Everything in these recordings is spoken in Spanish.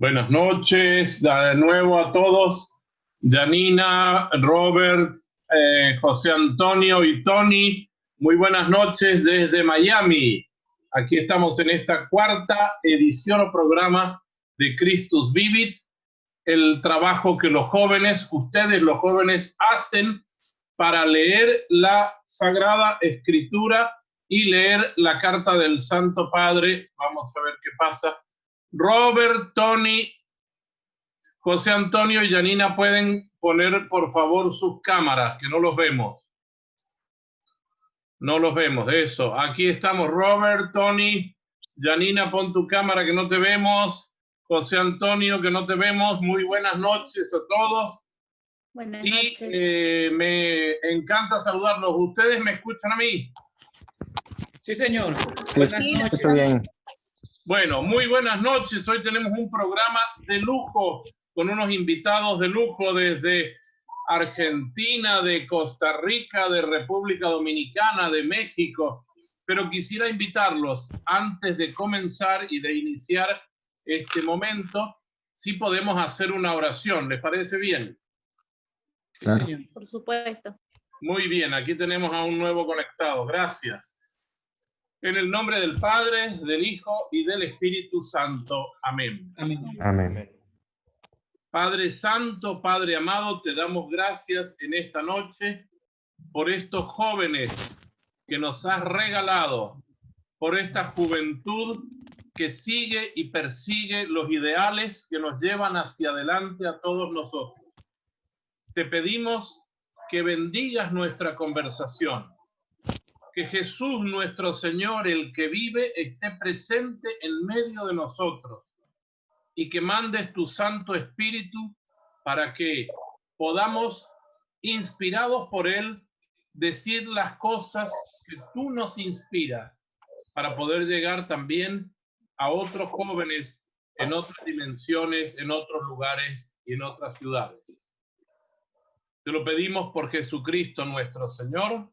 Buenas noches de nuevo a todos. Janina, Robert, José Antonio y Tony, muy buenas noches desde Miami. Aquí estamos en esta cuarta edición o programa de Christus Vivit, el trabajo que los jóvenes, ustedes los jóvenes, hacen para leer la Sagrada Escritura y leer la carta del Santo Padre. Vamos a ver qué pasa. Robert, Tony, José Antonio y Janina, pueden poner por favor sus cámaras, que no los vemos. No los vemos, eso. Aquí estamos, Robert, Tony, Janina, pon tu cámara que no te vemos. José Antonio, que no te vemos. Muy buenas noches a todos. Buenas noches. Y me encanta saludarlos. ¿Ustedes me escuchan a mí? Sí, señor. Sí, Buenas noches. está bien. Bueno, muy buenas noches. Hoy tenemos un programa de lujo con unos invitados de lujo desde Argentina, de Costa Rica, de República Dominicana, de México. Pero quisiera invitarlos, antes de comenzar y de iniciar este momento, si podemos hacer una oración. ¿Les parece bien? Claro. Sí, señor. Por supuesto. Muy bien, aquí tenemos a un nuevo conectado. Gracias. En el nombre del Padre, del Hijo y del Espíritu Santo. Amén. Amén. Amén. Padre Santo, Padre amado, te damos gracias en esta noche por estos jóvenes que nos has regalado, por esta juventud que sigue y persigue los ideales que nos llevan hacia adelante a todos nosotros. Te pedimos que bendigas nuestra conversación. Que Jesús, nuestro Señor, el que vive, esté presente en medio de nosotros y que mandes tu Santo Espíritu para que podamos, inspirados por Él, decir las cosas que tú nos inspiras para poder llegar también a otros jóvenes en otras dimensiones, en otros lugares y en otras ciudades. Te lo pedimos por Jesucristo nuestro Señor.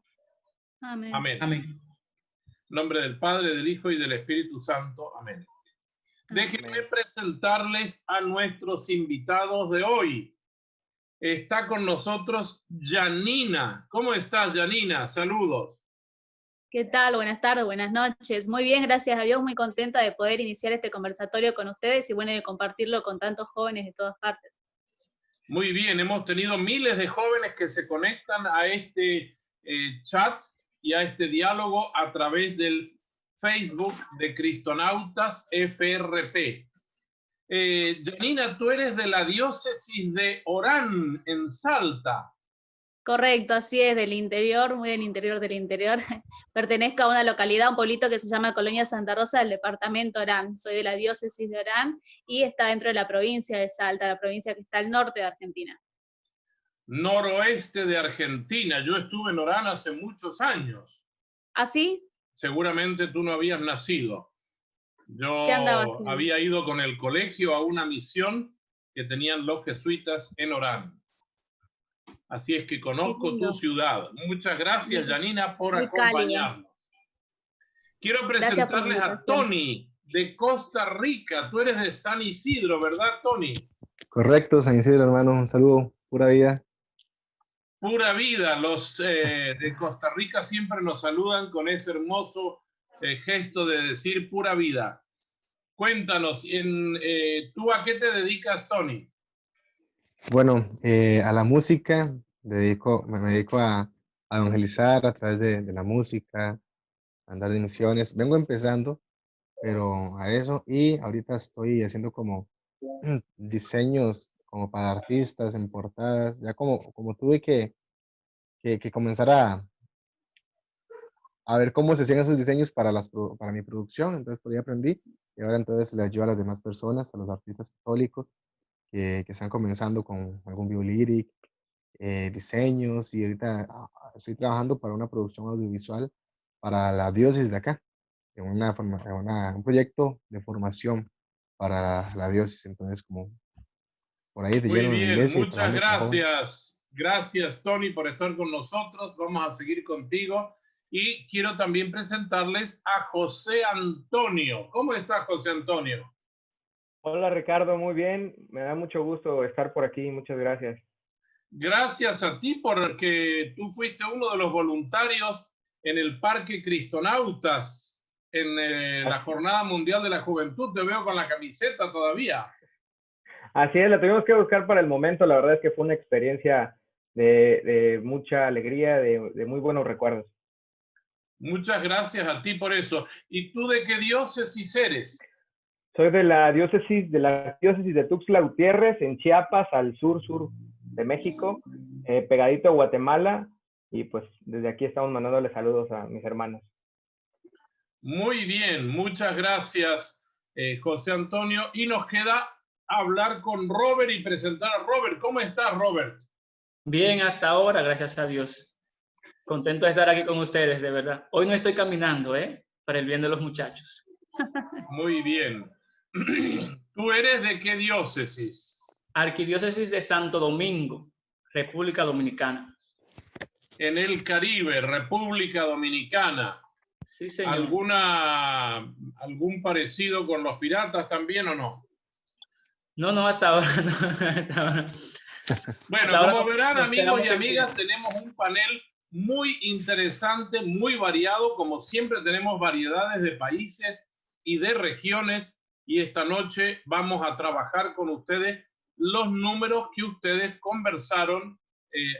Amén. Amén. Amén. En nombre del Padre, del Hijo y del Espíritu Santo. Amén. Déjenme presentarles a nuestros invitados de hoy. Está con nosotros Janina. ¿Cómo estás, Janina? Saludos. ¿Qué tal? Buenas tardes, buenas noches. Muy bien, gracias a Dios, muy contenta de poder iniciar este conversatorio con ustedes y bueno, de compartirlo con tantos jóvenes de todas partes. Muy bien, hemos tenido miles de jóvenes que se conectan a este chat y a este diálogo a través del Facebook de Cristonautas FRP. Janina, tú eres de la diócesis de Orán, en Salta. Correcto, así es, del interior, muy del interior del interior. Pertenezco a una localidad, un pueblito que se llama Colonia Santa Rosa, del departamento Orán. Soy de la diócesis de Orán y está dentro de la provincia de Salta, la provincia que está al norte de Argentina. Noroeste de Argentina. Yo estuve en Orán hace muchos años. ¿Ah, sí? Seguramente tú no habías nacido. Yo ¿Qué andabas haciendo? había ido con el colegio a una misión que tenían los jesuitas en Orán. Así es que conozco tu ciudad. Muchas gracias, Janina, por Muy acompañarnos. Quiero presentarles a Tony, de Costa Rica. Tú eres de San Isidro, ¿verdad, Tony? Correcto, San Isidro, hermano. Un saludo, pura vida. Pura vida. Los de Costa Rica siempre nos saludan con ese hermoso gesto de decir pura vida. Cuéntanos, ¿tú a qué te dedicas, Tony? Bueno, a la música, me dedico a evangelizar a través de la música, a andar de misiones. Vengo empezando, pero a eso, y ahorita estoy haciendo como diseños como para artistas en portadas. Ya como tuve que comenzar a ver cómo se hacían esos diseños para mi producción, entonces por ahí aprendí, y ahora entonces le ayudo a las demás personas, a los artistas católicos que están comenzando con algún video lyric, diseños, y ahorita estoy trabajando para una producción audiovisual para la diócesis de acá, en un proyecto de formación para la diócesis, entonces como por ahí de Muy lleno en la bien, iglesia. muchas gracias. Gracias, Tony, por estar con nosotros. Vamos a seguir contigo. Y quiero también presentarles a José Antonio. ¿Cómo estás, José Antonio? Hola Ricardo, muy bien. Me da mucho gusto estar por aquí. Muchas gracias. Gracias a ti porque tú fuiste uno de los voluntarios en el Parque Cristonautas en la Jornada Mundial de la Juventud. Te veo con la camiseta todavía. Así es, la tuvimos que buscar para el momento. La verdad es que fue una experiencia de mucha alegría, de muy buenos recuerdos. Muchas gracias a ti por eso. ¿Y tú de qué diócesis eres? Soy de la diócesis de Tuxtla Gutiérrez, en Chiapas, al sur de México, pegadito a Guatemala, y pues desde aquí estamos mandándole saludos a mis hermanos. Muy bien, muchas gracias, José Antonio. Y nos queda hablar con Robert y presentar a Robert. ¿Cómo estás, Robert? Bien, hasta ahora, gracias a Dios. Contento de estar aquí con ustedes, de verdad. Hoy no estoy caminando, para el bien de los muchachos. Muy bien. ¿Tú eres de qué diócesis? Arquidiócesis de Santo Domingo, República Dominicana. En el Caribe, República Dominicana. Sí, señor. ¿Algún parecido con los piratas también o no? No, hasta ahora no. Hasta ahora. Bueno, hasta como verán, amigos y amigas, en... tenemos un panel muy interesante, muy variado. Como siempre, tenemos variedades de países y de regiones. Y esta noche vamos a trabajar con ustedes los números que ustedes conversaron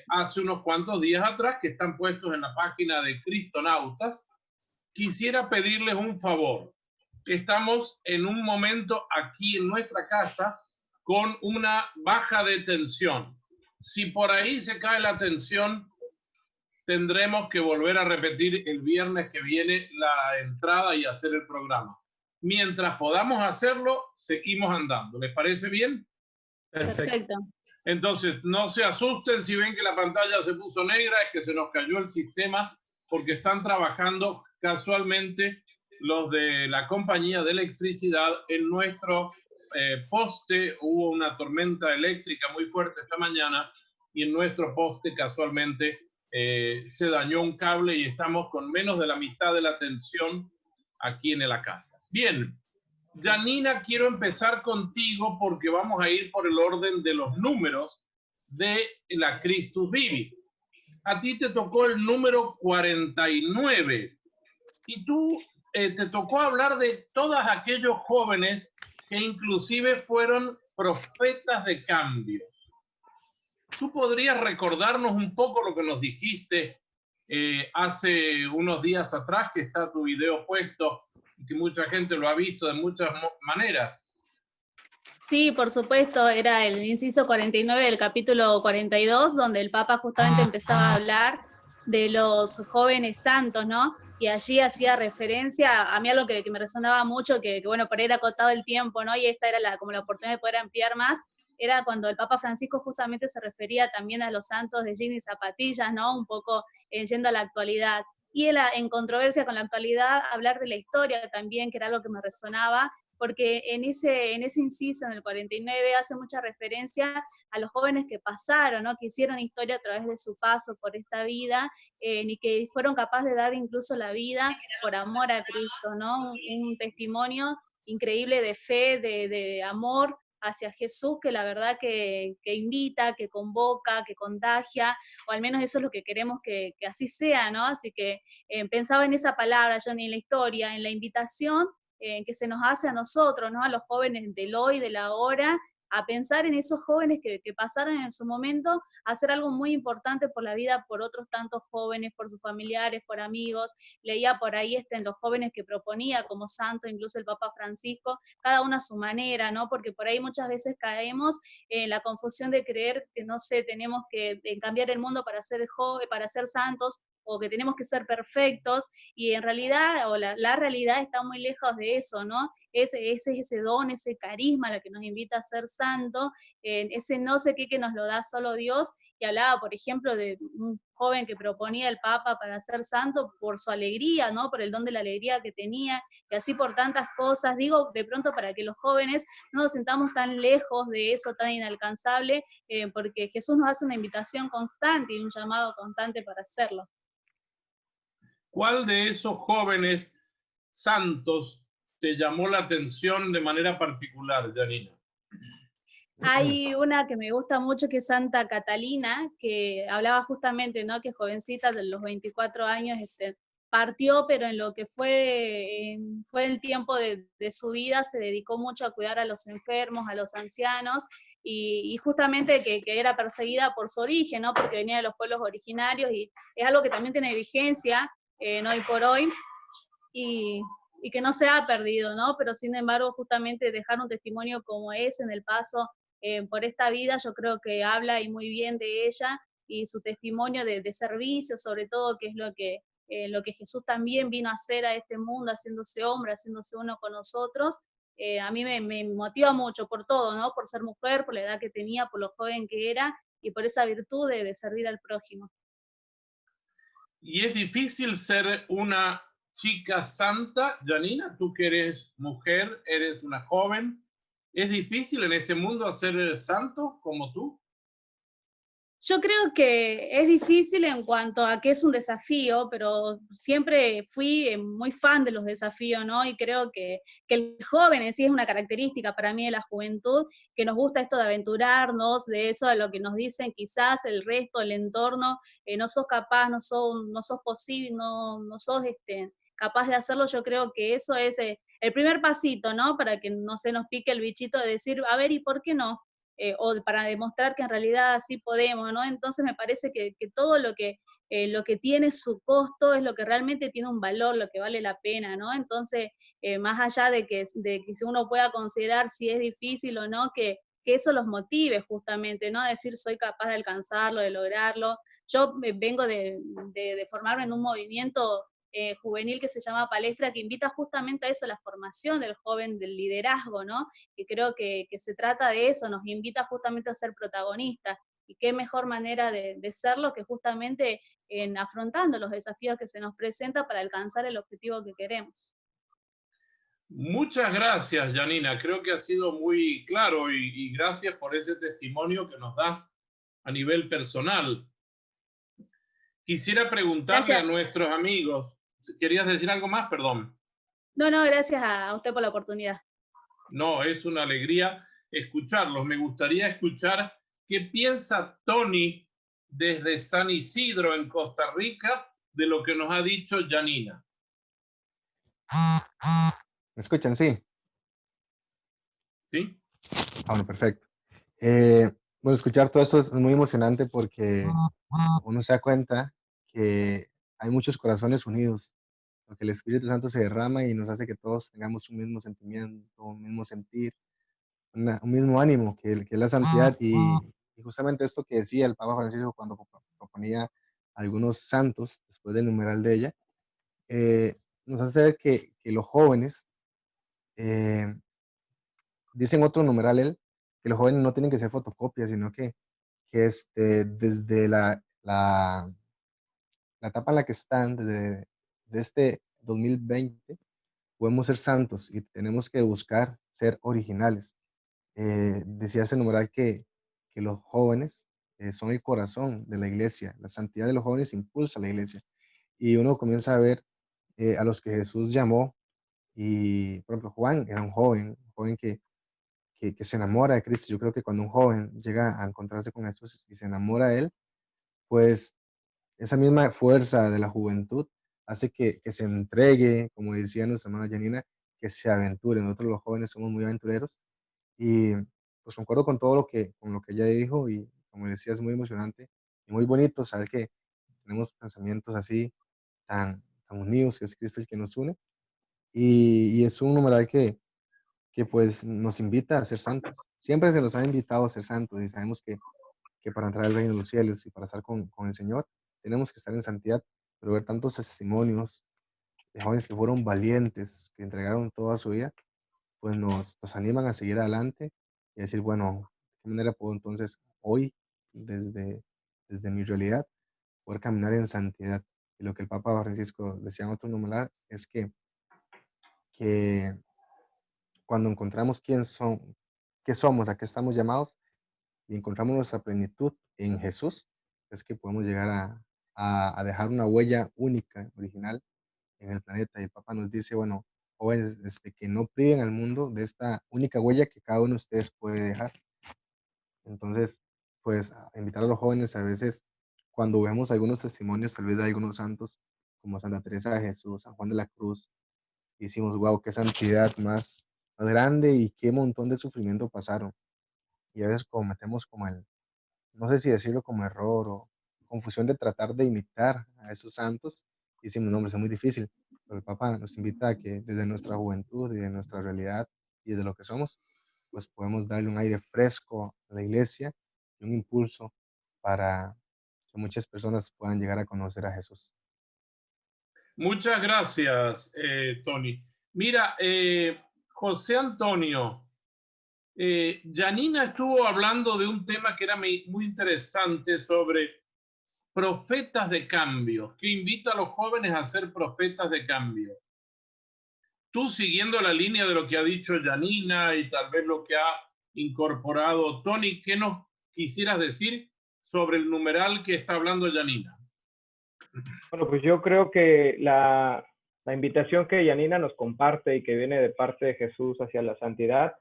hace unos cuantos días atrás, que están puestos en la página de Cristonautas. Quisiera pedirles un favor. Estamos en un momento aquí en nuestra casa con una baja de tensión. Si por ahí se cae la tensión, tendremos que volver a repetir el viernes que viene la entrada y hacer el programa. Mientras podamos hacerlo, seguimos andando. ¿Les parece bien? Perfecto. Entonces, no se asusten si ven que la pantalla se puso negra, es que se nos cayó el sistema porque están trabajando casualmente los de la compañía de electricidad en nuestro poste. Hubo una tormenta eléctrica muy fuerte esta mañana y en nuestro poste casualmente se dañó un cable y estamos con menos de la mitad de la tensión aquí en la casa. Bien, Janina, quiero empezar contigo porque vamos a ir por el orden de los números de la Christus Vivi. A ti te tocó el número 49 y tú te tocó hablar de todos aquellos jóvenes que inclusive fueron profetas de cambio. ¿Tú podrías recordarnos un poco lo que nos dijiste hace unos días atrás, que está tu video puesto y que mucha gente lo ha visto de muchas maneras? Sí, por supuesto, era el inciso 49 del capítulo 42, donde el Papa justamente empezaba a hablar de los jóvenes santos, ¿no? Y allí hacía referencia a mí algo que me resonaba mucho, que bueno, por ahí era acotado el tiempo, ¿no? Y esta era como la oportunidad de poder ampliar más, era cuando el Papa Francisco justamente se refería también a los santos de jean y zapatillas, ¿no? Un poco yendo a la actualidad. Y él, en controversia con la actualidad, hablar de la historia también, que era algo que me resonaba, porque en ese inciso, en el 49, hace mucha referencia a los jóvenes que pasaron, ¿no? Que hicieron historia a través de su paso por esta vida, y que fueron capaces de dar incluso la vida por amor a Cristo, ¿no? Un testimonio increíble de fe, de amor hacia Jesús, que la verdad que invita, que convoca, que contagia, o al menos eso es lo que queremos que así sea, ¿no? Así que pensaba en esa palabra, Johnny, en la historia, en la invitación que se nos hace a nosotros, ¿no? A los jóvenes del hoy, de la ahora, a pensar en esos jóvenes que pasaron en su momento, a hacer algo muy importante por la vida, por otros tantos jóvenes, por sus familiares, por amigos. Leía por ahí en los jóvenes que proponía como santo, incluso el Papa Francisco, cada uno a su manera, ¿no? Porque por ahí muchas veces caemos en la confusión de creer que, no sé, tenemos que cambiar el mundo para ser santos, o que tenemos que ser perfectos, y en realidad, o la realidad está muy lejos de eso, ¿no? Ese don, ese carisma, la que nos invita a ser santo, ese no sé qué que nos lo da solo Dios. Y hablaba, por ejemplo, de un joven que proponía el Papa para ser santo por su alegría, ¿no? Por el don de la alegría que tenía, y así por tantas cosas. Digo, de pronto para que los jóvenes no nos sentamos tan lejos de eso, tan inalcanzable, porque Jesús nos hace una invitación constante y un llamado constante para hacerlo. ¿Cuál de esos jóvenes santos te llamó la atención de manera particular, Janina? Hay una que me gusta mucho que es Santa Catalina, que hablaba justamente, ¿no? Que jovencita de los 24 años partió, pero en lo que fue el tiempo de su vida se dedicó mucho a cuidar a los enfermos, a los ancianos, y justamente que era perseguida por su origen, ¿no? Porque venía de los pueblos originarios, y es algo que también tiene vigencia, ¿no? Hoy por hoy, y que no se ha perdido, ¿no? Pero sin embargo, justamente dejar un testimonio como ese en el paso por esta vida, yo creo que habla y muy bien de ella y su testimonio de servicio, sobre todo, que es lo que Jesús también vino a hacer a este mundo, haciéndose hombre, haciéndose uno con nosotros. A mí me motiva mucho por todo, ¿no? Por ser mujer, por la edad que tenía, por lo joven que era y por esa virtud de servir al prójimo. Y es difícil ser una chica santa, Janina, tú que eres mujer, eres una joven. ¿Es difícil en este mundo ser santo como tú? Yo creo que es difícil en cuanto a que es un desafío, pero siempre fui muy fan de los desafíos, ¿no? Y creo que el joven en sí es una característica para mí de la juventud, que nos gusta esto de aventurarnos, de eso a lo que nos dicen quizás el resto, el entorno, no sos capaz, no sos posible, no sos capaz de hacerlo. Yo creo que eso es el primer pasito, ¿no? Para que no se nos pique el bichito de decir, a ver, ¿y por qué no? O para demostrar que en realidad sí podemos, ¿no? Entonces me parece que todo lo que tiene su costo es lo que realmente tiene un valor, lo que vale la pena, ¿no? Entonces, más allá de que uno pueda considerar si es difícil o no, que eso los motive justamente, ¿no? Decir, soy capaz de alcanzarlo, de lograrlo. Yo vengo de formarme en un movimiento juvenil que se llama Palestra, que invita justamente a eso, la formación del joven, del liderazgo, ¿no? Y creo que se trata de eso, nos invita justamente a ser protagonistas. Y qué mejor manera de serlo que justamente en afrontando los desafíos que se nos presentan para alcanzar el objetivo que queremos. Muchas gracias, Janina. Creo que ha sido muy claro y gracias por ese testimonio que nos das a nivel personal. Quisiera preguntarle Gracias. a nuestros amigos, ¿querías decir algo más? Perdón. No, gracias a usted por la oportunidad. No, es una alegría escucharlos. Me gustaría escuchar qué piensa Tony desde San Isidro, en Costa Rica, de lo que nos ha dicho Janina. ¿Me escuchan? Sí. ¿Sí? Bueno, perfecto. Bueno, escuchar todo esto es muy emocionante porque uno se da cuenta que hay muchos corazones unidos, porque el Espíritu Santo se derrama y nos hace que todos tengamos un mismo sentimiento, un mismo sentir, un mismo ánimo, que es la santidad. Y justamente esto que decía el Papa Francisco cuando proponía algunos santos después del numeral de ella, nos hace ver que los jóvenes, eh, dicen otro numeral él, que los jóvenes no tienen que ser fotocopias, sino que desde la etapa en la que están, desde de este 2020, podemos ser santos y tenemos que buscar ser originales. Decía ese numeral que los jóvenes son el corazón de la iglesia, la santidad de los jóvenes impulsa a la iglesia. Y uno comienza a ver a los que Jesús llamó, y por ejemplo Juan era un joven que se enamora de Cristo. Yo creo que cuando un joven llega a encontrarse con Jesús y se enamora de él, pues esa misma fuerza de la juventud hace que se entregue, como decía nuestra hermana Janina, que se aventure. Nosotros los jóvenes somos muy aventureros y pues concuerdo con todo con lo que ella dijo, y como decía, es muy emocionante y muy bonito saber que tenemos pensamientos así tan unidos, que es Cristo el que nos une, y es un numeral que pues nos invita a ser santos. Siempre se nos ha invitado a ser santos y sabemos que para entrar al reino de los cielos y para estar con el Señor tenemos que estar en santidad, pero ver tantos testimonios de jóvenes que fueron valientes, que entregaron toda su vida, pues nos animan a seguir adelante y a decir, bueno, ¿de qué manera puedo entonces hoy, desde mi realidad, poder caminar en santidad? Y lo que el Papa Francisco decía en otro numeral es que cuando encontramos qué somos, a qué estamos llamados, y encontramos nuestra plenitud en Jesús, es que podemos llegar a dejar una huella única, original en el planeta. Y el Papa nos dice, bueno, jóvenes que no priven al mundo de esta única huella que cada uno de ustedes puede dejar. Entonces, pues invitar a los jóvenes a veces, cuando vemos algunos testimonios, tal vez de algunos santos, como Santa Teresa de Jesús, San Juan de la Cruz, y decimos, wow, qué santidad más grande y qué montón de sufrimiento pasaron. Y a veces cometemos como no sé si decirlo como error o confusión de tratar de imitar a esos santos, y decimos, no, hombre, es muy difícil. Pero el Papa nos invita a que desde nuestra juventud y de nuestra realidad y de lo que somos, pues podemos darle un aire fresco a la iglesia y un impulso para que muchas personas puedan llegar a conocer a Jesús. Muchas gracias, Tony. Mira, José Antonio, Janina estuvo hablando de un tema que era muy interesante sobre profetas de cambio, que invita a los jóvenes a ser profetas de cambio. Tú, siguiendo la línea de lo que ha dicho Janina y tal vez lo que ha incorporado Tony, ¿qué nos quisieras decir sobre el numeral que está hablando Janina? Bueno, pues yo creo que la invitación que Janina nos comparte y que viene de parte de Jesús hacia la santidad,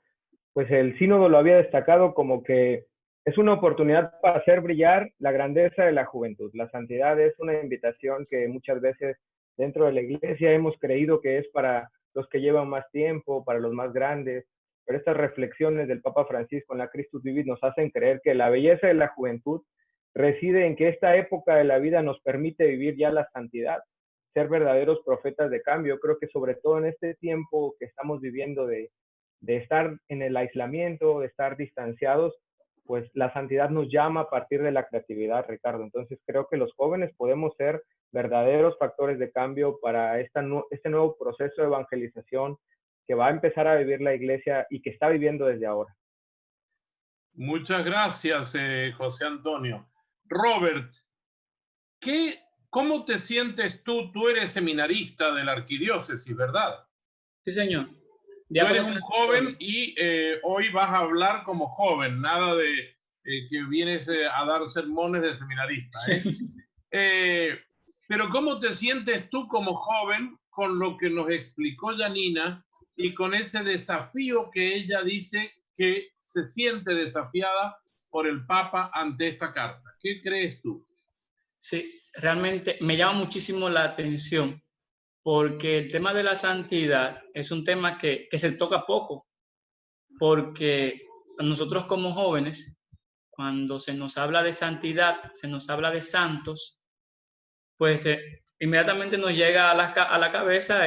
pues el sínodo lo había destacado como que es una oportunidad para hacer brillar la grandeza de la juventud. La santidad es una invitación que muchas veces dentro de la iglesia hemos creído que es para los que llevan más tiempo, para los más grandes, pero estas reflexiones del Papa Francisco en la Christus Vivit nos hacen creer que la belleza de la juventud reside en que esta época de la vida nos permite vivir ya la santidad, ser verdaderos profetas de cambio. Creo que sobre todo en este tiempo que estamos viviendo de estar en el aislamiento, de estar distanciados, pues la santidad nos llama a partir de la creatividad, Ricardo. Entonces creo que los jóvenes podemos ser verdaderos factores de cambio para este nuevo proceso de evangelización que va a empezar a vivir la iglesia y que está viviendo desde ahora. Muchas gracias, José Antonio. Robert, ¿cómo te sientes tú? Tú eres seminarista de la arquidiócesis, ¿verdad? Sí, señor. Tú eres un joven y hoy vas a hablar como joven, nada de que vienes a dar sermones de seminarista. Pero ¿cómo te sientes tú como joven con lo que nos explicó Janina y con ese desafío que ella dice que se siente desafiada por el Papa ante esta carta? ¿Qué crees tú? Sí, realmente me llama muchísimo la atención porque el tema de la santidad es un tema que se toca poco, porque nosotros como jóvenes, cuando se nos habla de santidad, se nos habla de santos, pues inmediatamente nos llega a la cabeza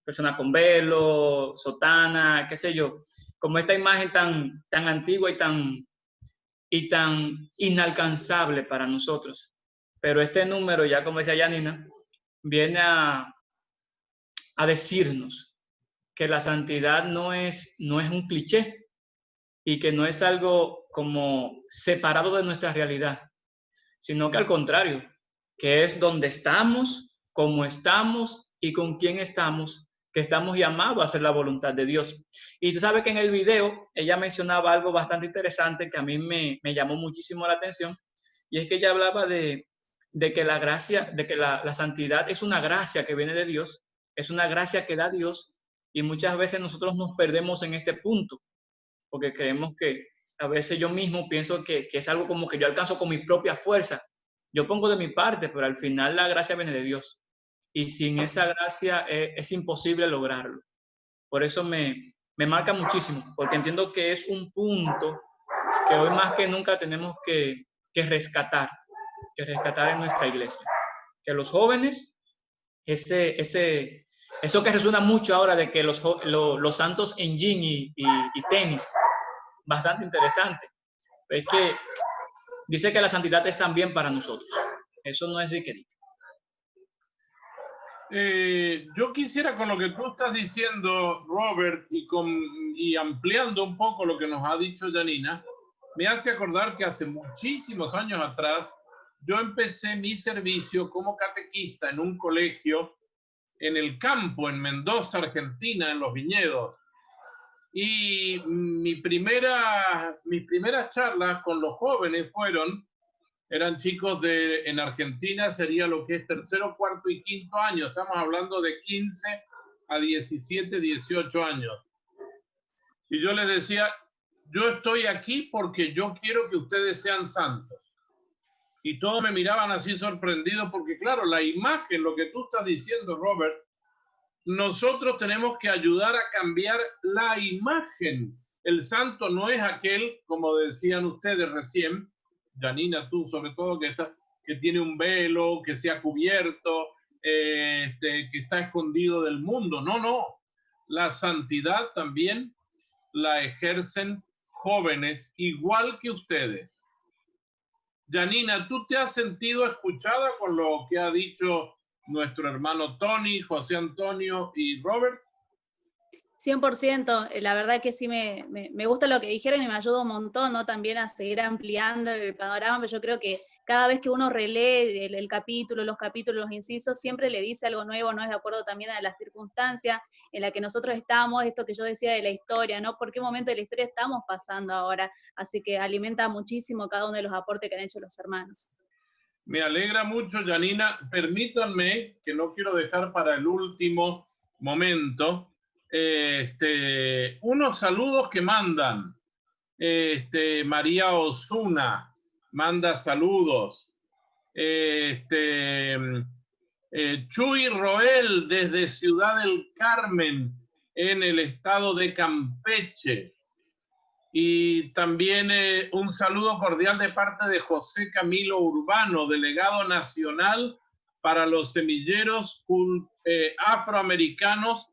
personas con velo, sotana, qué sé yo, como esta imagen tan antigua y tan inalcanzable para nosotros. Pero este número, ya como decía Janina, viene a decirnos que la santidad no es un cliché y que no es algo como separado de nuestra realidad, sino que al contrario, que es donde estamos, cómo estamos y con quién estamos, que estamos llamados a hacer la voluntad de Dios. Y tú sabes que en el video ella mencionaba algo bastante interesante que a mí me llamó muchísimo la atención, y es que ella hablaba de que la gracia, de que la santidad es una gracia que viene de Dios, es una gracia que da Dios, y muchas veces nosotros nos perdemos en este punto, porque creemos que a veces yo mismo pienso que es algo como que yo alcanzo con mi propia fuerza. Yo pongo de mi parte, pero al final la gracia viene de Dios. Y sin esa gracia es imposible lograrlo. Por eso me marca muchísimo, porque entiendo que es un punto que hoy más que nunca tenemos que rescatar en nuestra iglesia. Que los jóvenes, eso que resuena mucho ahora de que los santos en jean y tenis, bastante interesante. Es que dice que la santidad es también para nosotros. Eso no es de que yo quisiera, con lo que tú estás diciendo, Robert, y ampliando un poco lo que nos ha dicho Janina, me hace acordar que hace muchísimos años atrás yo empecé mi servicio como catequista en un colegio en el campo, en Mendoza, Argentina, en los viñedos. Y mis primeras charlas con los jóvenes eran chicos en Argentina sería lo que es tercero, cuarto y quinto año. Estamos hablando de 15 a 17, 18 años. Y yo les decía, yo estoy aquí porque yo quiero que ustedes sean santos. Y todos me miraban así sorprendidos porque, claro, la imagen, lo que tú estás diciendo, Robert, nosotros tenemos que ayudar a cambiar la imagen. El santo no es aquel, como decían ustedes recién, Janina, tú sobre todo, que tiene un velo, que se ha cubierto, que está escondido del mundo. No, no. La santidad también la ejercen jóvenes igual que ustedes. Janina, ¿tú te has sentido escuchada con lo que ha dicho nuestro hermano Tony, José Antonio y Robert? 100%, la verdad que sí me gusta lo que dijeron y me ayuda un montón, ¿no? También a seguir ampliando el panorama, pero yo creo que cada vez que uno relee el capítulo, los capítulos, los incisos, siempre le dice algo nuevo, no es de acuerdo también a la circunstancia en la que nosotros estamos, esto que yo decía de la historia, ¿no? ¿Por qué momento de la historia estamos pasando ahora? Así que alimenta muchísimo cada uno de los aportes que han hecho los hermanos. Me alegra mucho, Janina. Permítanme, que no quiero dejar para el último momento, unos saludos que mandan. María Osuna manda saludos. Chuy Roel desde Ciudad del Carmen en el estado de Campeche. Y también un saludo cordial de parte de José Camilo Urbano, delegado nacional para los semilleros afroamericanos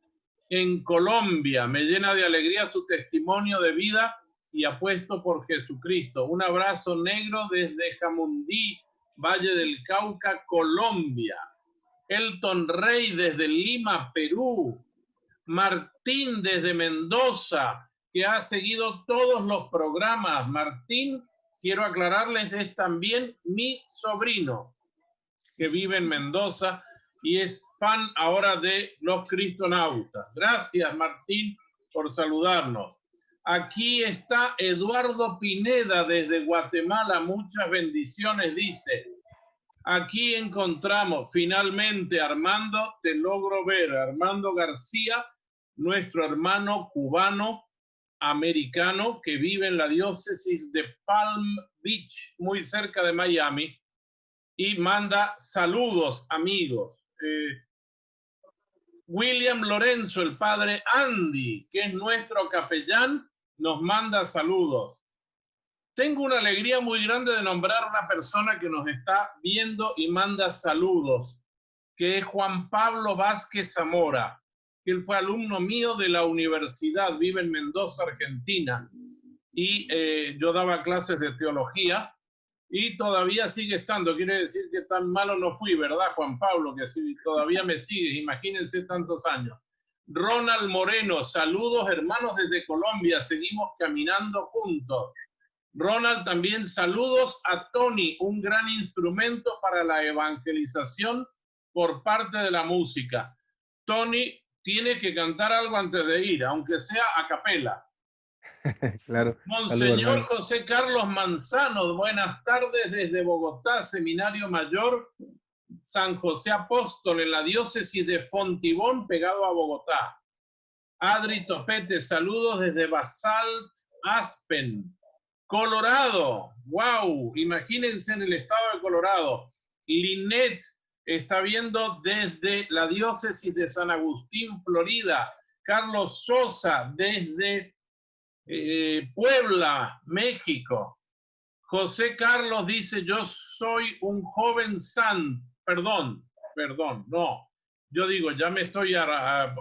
en Colombia. Me llena de alegría su testimonio de vida y apuesto por Jesucristo. Un abrazo negro desde Jamundí, Valle del Cauca, Colombia. Elton Rey desde Lima, Perú. Martín desde Mendoza, que ha seguido todos los programas. Martín, quiero aclararles, es también mi sobrino, que vive en Mendoza y es fan ahora de los Cristonautas. Gracias, Martín, por saludarnos. Aquí está Eduardo Pineda desde Guatemala. Muchas bendiciones, dice. Aquí encontramos finalmente, Armando, te logro ver, Armando García, nuestro hermano cubano americano que vive en la diócesis de Palm Beach, muy cerca de Miami, y manda saludos, amigos. William Lorenzo, el padre Andy, que es nuestro capellán, nos manda saludos. Tengo una alegría muy grande de nombrar a una persona que nos está viendo y manda saludos, que es Juan Pablo Vázquez Zamora, que él fue alumno mío de la universidad, vive en Mendoza, Argentina, y yo daba clases de teología y todavía sigue estando. Quiere decir que tan malo no fui, ¿verdad, Juan Pablo? Que si todavía me sigues, imagínense tantos años. Ronald Moreno, saludos hermanos desde Colombia, seguimos caminando juntos. Ronald, también saludos a Tony, un gran instrumento para la evangelización por parte de la música. Tony tiene que cantar algo antes de ir, aunque sea a capela. Claro. Monseñor José Carlos Manzano, buenas tardes desde Bogotá, Seminario Mayor San José Apóstol, en la diócesis de Fontibón, pegado a Bogotá. Adri Topete, saludos desde Basalt, Aspen, Colorado. ¡Wow! Imagínense en el estado de Colorado. Linet está viendo desde la diócesis de San Agustín, Florida. Carlos Sosa desde Puebla, México. José Carlos dice, yo soy un joven santo. Perdón, no. Yo digo, ya me estoy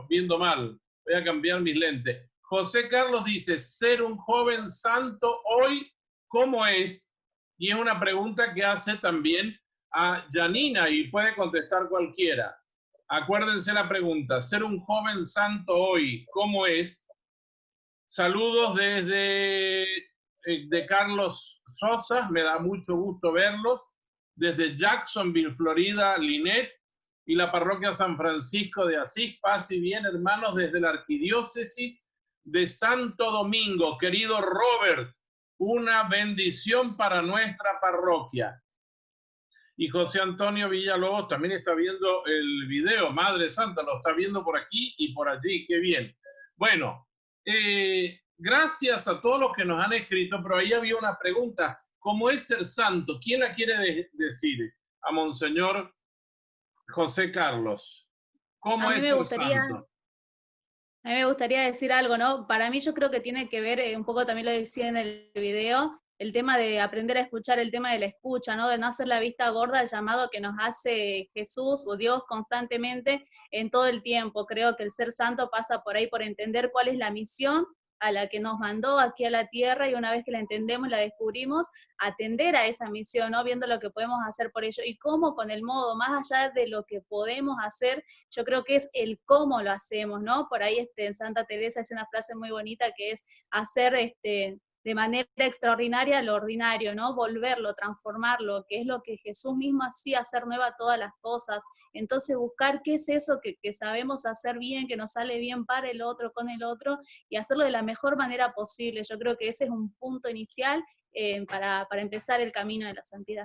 viendo mal. Voy a cambiar mis lentes. José Carlos dice, ser un joven santo hoy, ¿cómo es? Y es una pregunta que hace también a Janina y puede contestar cualquiera. Acuérdense la pregunta, ser un joven santo hoy, ¿cómo es? Saludos desde de Carlos Sosa, me da mucho gusto verlos. Desde Jacksonville, Florida, Linet, y la parroquia San Francisco de Asís. Paz y bien, hermanos, desde la arquidiócesis de Santo Domingo. Querido Robert, una bendición para nuestra parroquia. Y José Antonio Villalobos también está viendo el video. Madre Santa, lo está viendo por aquí y por allí. Qué bien. Bueno, gracias a todos los que nos han escrito, pero ahí había una pregunta. ¿Cómo es ser santo? ¿Quién la quiere decir? A Monseñor José Carlos. ¿Cómo es ser santo? A mí me gustaría decir algo, ¿no? Para mí yo creo que tiene que ver, un poco también lo decía en el video, el tema de aprender a escuchar, el tema de la escucha, ¿no? De no hacer la vista gorda, el llamado que nos hace Jesús o Dios constantemente en todo el tiempo. Creo que el ser santo pasa por ahí, por entender cuál es la misión a la que nos mandó aquí a la tierra, y una vez que la entendemos, la descubrimos, atender a esa misión, ¿no? Viendo lo que podemos hacer por ello y cómo con el modo, más allá de lo que podemos hacer, yo creo que es el cómo lo hacemos, ¿no? Por ahí en Santa Teresa es una frase muy bonita que es hacer de manera extraordinaria lo ordinario, ¿no? Volverlo, transformarlo, que es lo que Jesús mismo hacía, hacer nueva todas las cosas. Entonces buscar qué es eso que sabemos hacer bien, que nos sale bien para el otro, con el otro, y hacerlo de la mejor manera posible. Yo creo que ese es un punto inicial para empezar el camino de la santidad.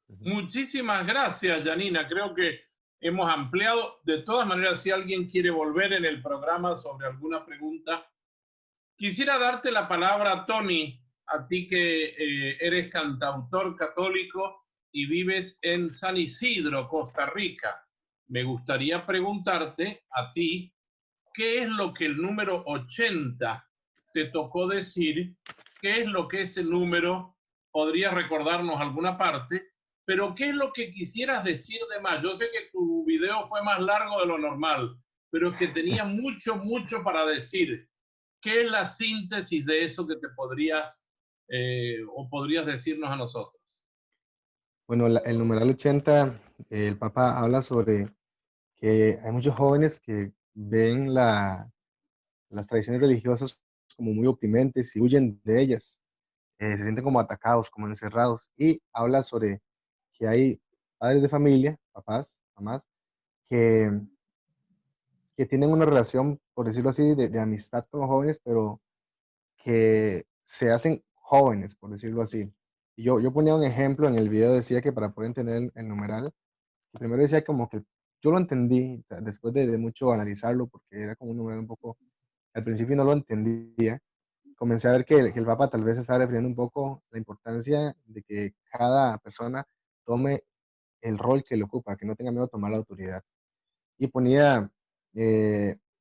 Muchísimas gracias, Janina. Creo que hemos ampliado. De todas maneras, si alguien quiere volver en el programa sobre alguna pregunta, quisiera darte la palabra, Tony, a ti que eres cantautor católico y vives en San Isidro, Costa Rica. Me gustaría preguntarte a ti, ¿qué es lo que el número 80 te tocó decir? ¿Qué es lo que ese número podría recordarnos alguna parte? Pero ¿qué es lo que quisieras decir de más? Yo sé que tu video fue más largo de lo normal, pero es que tenía mucho, mucho para decir. ¿Qué es la síntesis de eso que te podrías o podrías decirnos a nosotros? Bueno, el numeral 80, el Papa habla sobre que hay muchos jóvenes que ven las tradiciones religiosas como muy oprimentes y huyen de ellas. Se sienten como atacados, como encerrados. Y habla sobre que hay padres de familia, papás, mamás, que, que tienen una relación, por decirlo así, de amistad con los jóvenes, pero que se hacen jóvenes, por decirlo así. Y yo ponía un ejemplo en el video, decía que para poder entender el numeral, que primero decía como que yo lo entendí después de mucho analizarlo, porque era como un numeral un poco, al principio no lo entendía, comencé a ver que el Papa tal vez estaba refiriendo un poco la importancia de que cada persona tome el rol que le ocupa, que no tenga miedo a tomar la autoridad. Y ponía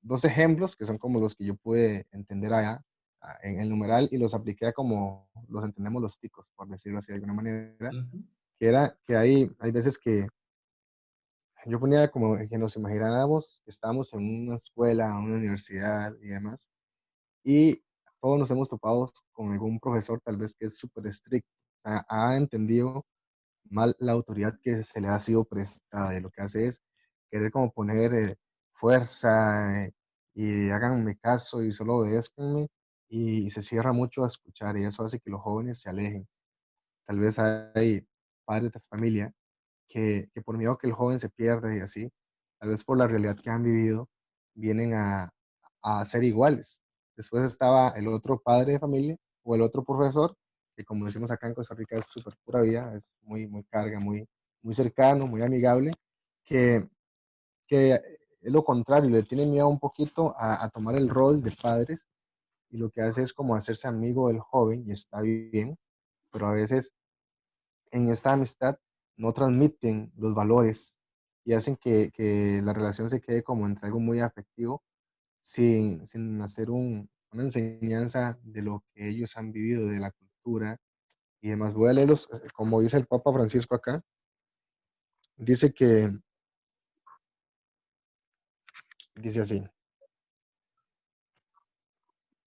dos ejemplos que son como los que yo pude entender allá en el numeral y los apliqué a como los entendemos los ticos, por decirlo así de alguna manera, que era que hay veces que yo ponía como que nos imagináramos que estábamos en una escuela, una universidad y demás, y todos nos hemos topado con algún profesor tal vez que es súper estricto, ha entendido mal la autoridad que se le ha sido prestada y lo que hace es querer como poner fuerza y háganme caso y solo obedezcanme y se cierra mucho a escuchar y eso hace que los jóvenes se alejen. Tal vez hay padres de familia que por miedo que el joven se pierda y así, tal vez por la realidad que han vivido, vienen a ser iguales. Después estaba el otro padre de familia o el otro profesor, que como decimos acá en Costa Rica es súper pura vida, es muy, muy carga, muy, muy cercano, muy amigable, que, que es lo contrario, le tiene miedo un poquito a tomar el rol de padres y lo que hace es como hacerse amigo del joven y está bien, pero a veces en esta amistad no transmiten los valores y hacen que la relación se quede como entre algo muy afectivo sin hacer una enseñanza de lo que ellos han vivido, de la cultura y demás. Voy a leerlos, como dice el Papa Francisco acá, dice dice así,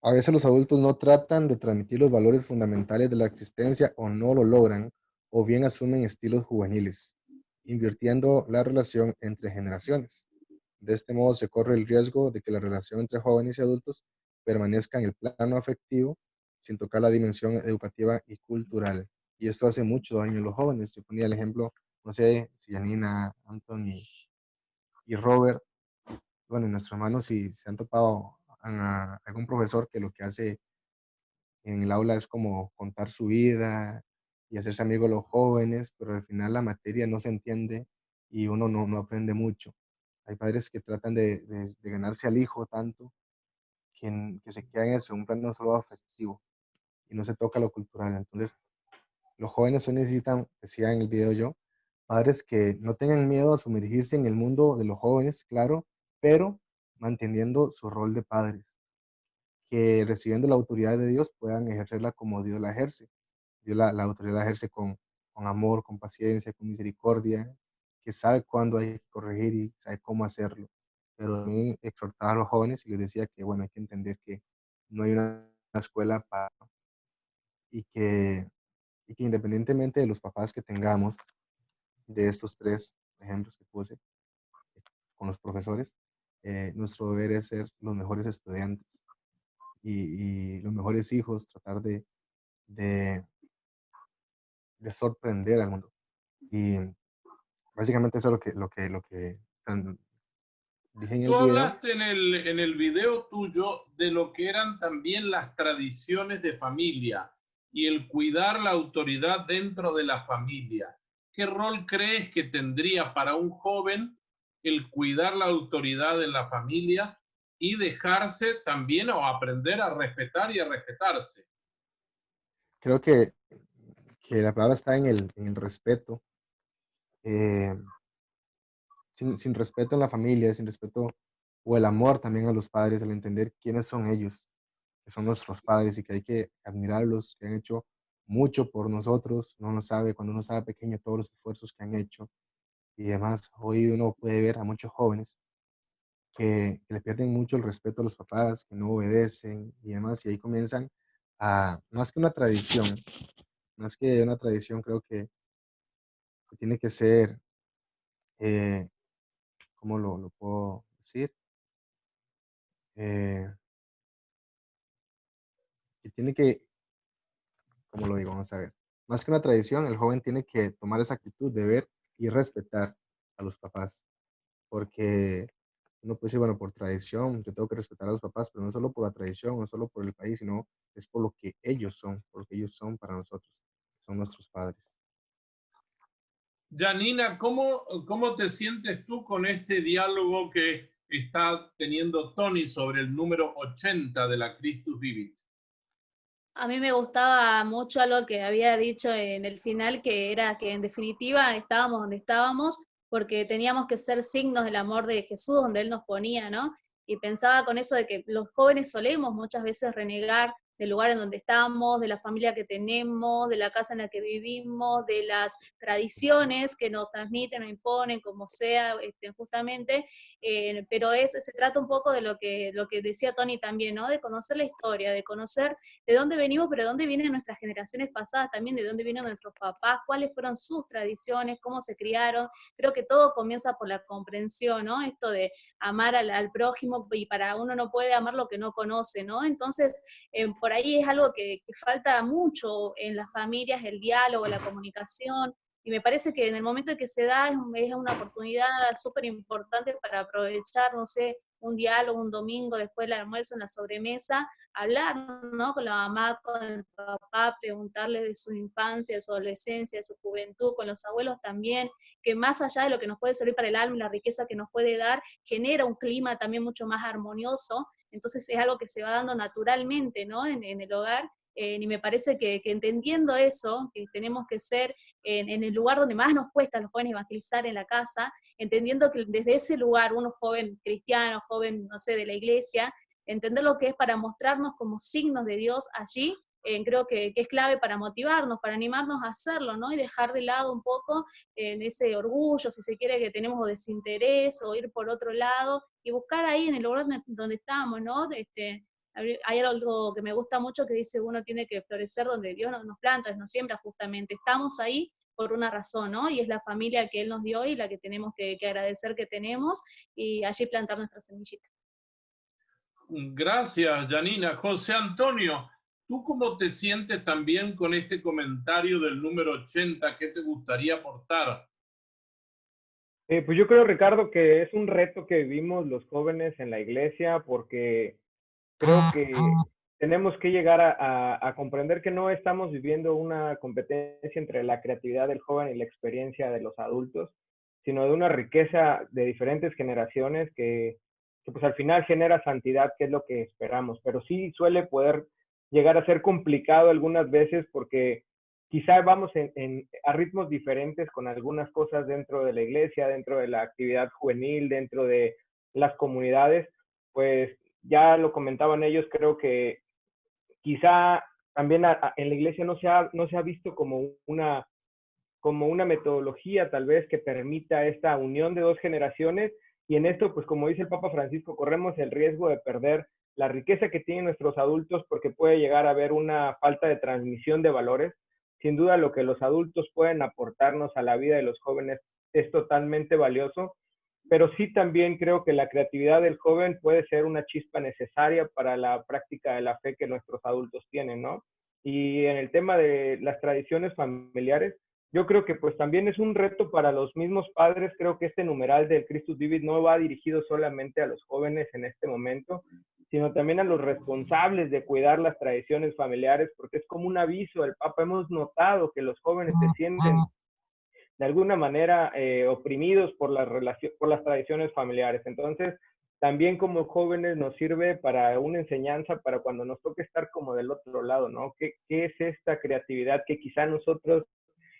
a veces los adultos no tratan de transmitir los valores fundamentales de la existencia o no lo logran, o bien asumen estilos juveniles, invirtiendo la relación entre generaciones. De este modo se corre el riesgo de que la relación entre jóvenes y adultos permanezca en el plano afectivo sin tocar la dimensión educativa y cultural. Y esto hace mucho daño a los jóvenes. Yo ponía el ejemplo, no sé, si Janina, Anthony y Robert, bueno, y nuestros hermanos, si se han topado a algún profesor que lo que hace en el aula es como contar su vida y hacerse amigo de los jóvenes, pero al final la materia no se entiende y uno no aprende mucho. Hay padres que tratan de ganarse al hijo tanto que se queda en eso, un plano solo afectivo y no se toca lo cultural. Entonces, los jóvenes hoy necesitan, decía en el video yo, padres que no tengan miedo a sumergirse en el mundo de los jóvenes, claro, pero manteniendo su rol de padres, que recibiendo la autoridad de Dios puedan ejercerla como Dios la ejerce. Dios la autoridad la ejerce con amor, con paciencia, con misericordia, que sabe cuándo hay que corregir y sabe cómo hacerlo. Pero también exhortaba a los jóvenes y les decía que, bueno, hay que entender que no hay una escuela para, y que, y que independientemente de los papás que tengamos, de estos tres ejemplos que puse con los profesores, nuestro deber es ser los mejores estudiantes y los mejores hijos, tratar de, de sorprender al mundo. Y básicamente eso es lo que dije en el Tú video. hablaste en el video tuyo de lo que eran también las tradiciones de familia y el cuidar la autoridad dentro de la familia. ¿Qué rol crees que tendría para un joven el cuidar la autoridad en la familia y dejarse también o aprender a respetar y a respetarse? Creo que la palabra está en el respeto. eh, sin respeto en la familia, sin respeto o el amor también a los padres, el entender quiénes son ellos, que son nuestros padres y que hay que admirarlos, que han hecho mucho por nosotros. Uno no sabe, cuando uno estaba pequeño, todos los esfuerzos que han hecho y demás. Hoy uno puede ver a muchos jóvenes que le pierden mucho el respeto a los papás, que no obedecen y demás, y ahí comienzan a, más que una tradición, creo que tiene que ser, eh, ¿cómo lo puedo decir? Eh, que tiene que, ¿cómo lo digo? Vamos a ver. Más que una tradición, el joven tiene que tomar esa actitud de ver y respetar a los papás, porque uno puede decir, bueno, por tradición, yo tengo que respetar a los papás, pero no solo por la tradición, no solo por el país, sino es por lo que ellos son, por lo que ellos son para nosotros, son nuestros padres. Janina, ¿cómo te sientes tú con este diálogo que está teniendo Tony sobre el número 80 de la Christus Vivit? A mí me gustaba mucho algo que había dicho en el final, que era que en definitiva estábamos donde estábamos porque teníamos que ser signos del amor de Jesús, donde Él nos ponía, ¿no? Y pensaba con eso de que los jóvenes solemos muchas veces renegar del lugar en donde estamos, de la familia que tenemos, de la casa en la que vivimos, de las tradiciones que nos transmiten o imponen, como sea, justamente, pero se trata un poco de lo que decía Tony también, ¿no? De conocer la historia, de conocer de dónde venimos, pero de dónde vienen nuestras generaciones pasadas, también de dónde vienen nuestros papás, cuáles fueron sus tradiciones, cómo se criaron. Creo que todo comienza por la comprensión, ¿no? Esto de amar al prójimo, y para uno no puede amar lo que no conoce, ¿no? Entonces, por ahí es algo que falta mucho en las familias, el diálogo, la comunicación, y me parece que en el momento en que se da es una oportunidad súper importante para aprovechar, no sé, un diálogo, un domingo después del almuerzo en la sobremesa, hablar, ¿no? Con la mamá, con el papá, preguntarle de su infancia, de su adolescencia, de su juventud, con los abuelos también, que más allá de lo que nos puede servir para el alma y la riqueza que nos puede dar, genera un clima también mucho más armonioso. Entonces es algo que se va dando naturalmente, ¿no? En el hogar. Y me parece que entendiendo eso, que tenemos que ser en el lugar donde más nos cuesta a los jóvenes evangelizar, en la casa, entendiendo que desde ese lugar, uno joven cristiano, joven, no sé, de la iglesia, entender lo que es para mostrarnos como signos de Dios allí, creo que es clave para motivarnos, para animarnos a hacerlo, ¿no? Y dejar de lado un poco ese orgullo, si se quiere, que tenemos, o desinterés, o ir por otro lado, y buscar ahí en el lugar donde estamos, ¿no? Hay algo que me gusta mucho que dice, uno tiene que florecer donde Dios nos planta, nos siembra justamente. Estamos ahí por una razón, ¿no? Y es la familia que Él nos dio y la que tenemos que agradecer que tenemos, y allí plantar nuestra semillita. Gracias, Janina. José Antonio, ¿tú cómo te sientes también con este comentario del número 80? ¿Qué te gustaría aportar? Pues yo creo, Ricardo, que es un reto que vivimos los jóvenes en la iglesia, porque creo que tenemos que llegar a comprender que no estamos viviendo una competencia entre la creatividad del joven y la experiencia de los adultos, sino de una riqueza de diferentes generaciones que pues al final genera santidad, que es lo que esperamos. Pero sí suele poder llegar a ser complicado algunas veces porque quizá vamos a ritmos diferentes con algunas cosas dentro de la iglesia, dentro de la actividad juvenil, dentro de las comunidades. Pues ya lo comentaban ellos, creo que quizá también en la iglesia no se ha visto como una metodología tal vez que permita esta unión de dos generaciones, y en esto, pues como dice el Papa Francisco, corremos el riesgo de perder la riqueza que tienen nuestros adultos porque puede llegar a haber una falta de transmisión de valores. Sin duda lo que los adultos pueden aportarnos a la vida de los jóvenes es totalmente valioso, pero sí también creo que la creatividad del joven puede ser una chispa necesaria para la práctica de la fe que nuestros adultos tienen, ¿no? Y en el tema de las tradiciones familiares, yo creo que pues también es un reto para los mismos padres. Creo que este numeral del Christus Vivit no va dirigido solamente a los jóvenes en este momento, sino también a los responsables de cuidar las tradiciones familiares, porque es como un aviso del Papa. Hemos notado que los jóvenes se sienten de alguna manera oprimidos por las tradiciones familiares. Entonces, también como jóvenes nos sirve para una enseñanza para cuando nos toque estar como del otro lado, ¿no? ¿Qué es esta creatividad que quizá nosotros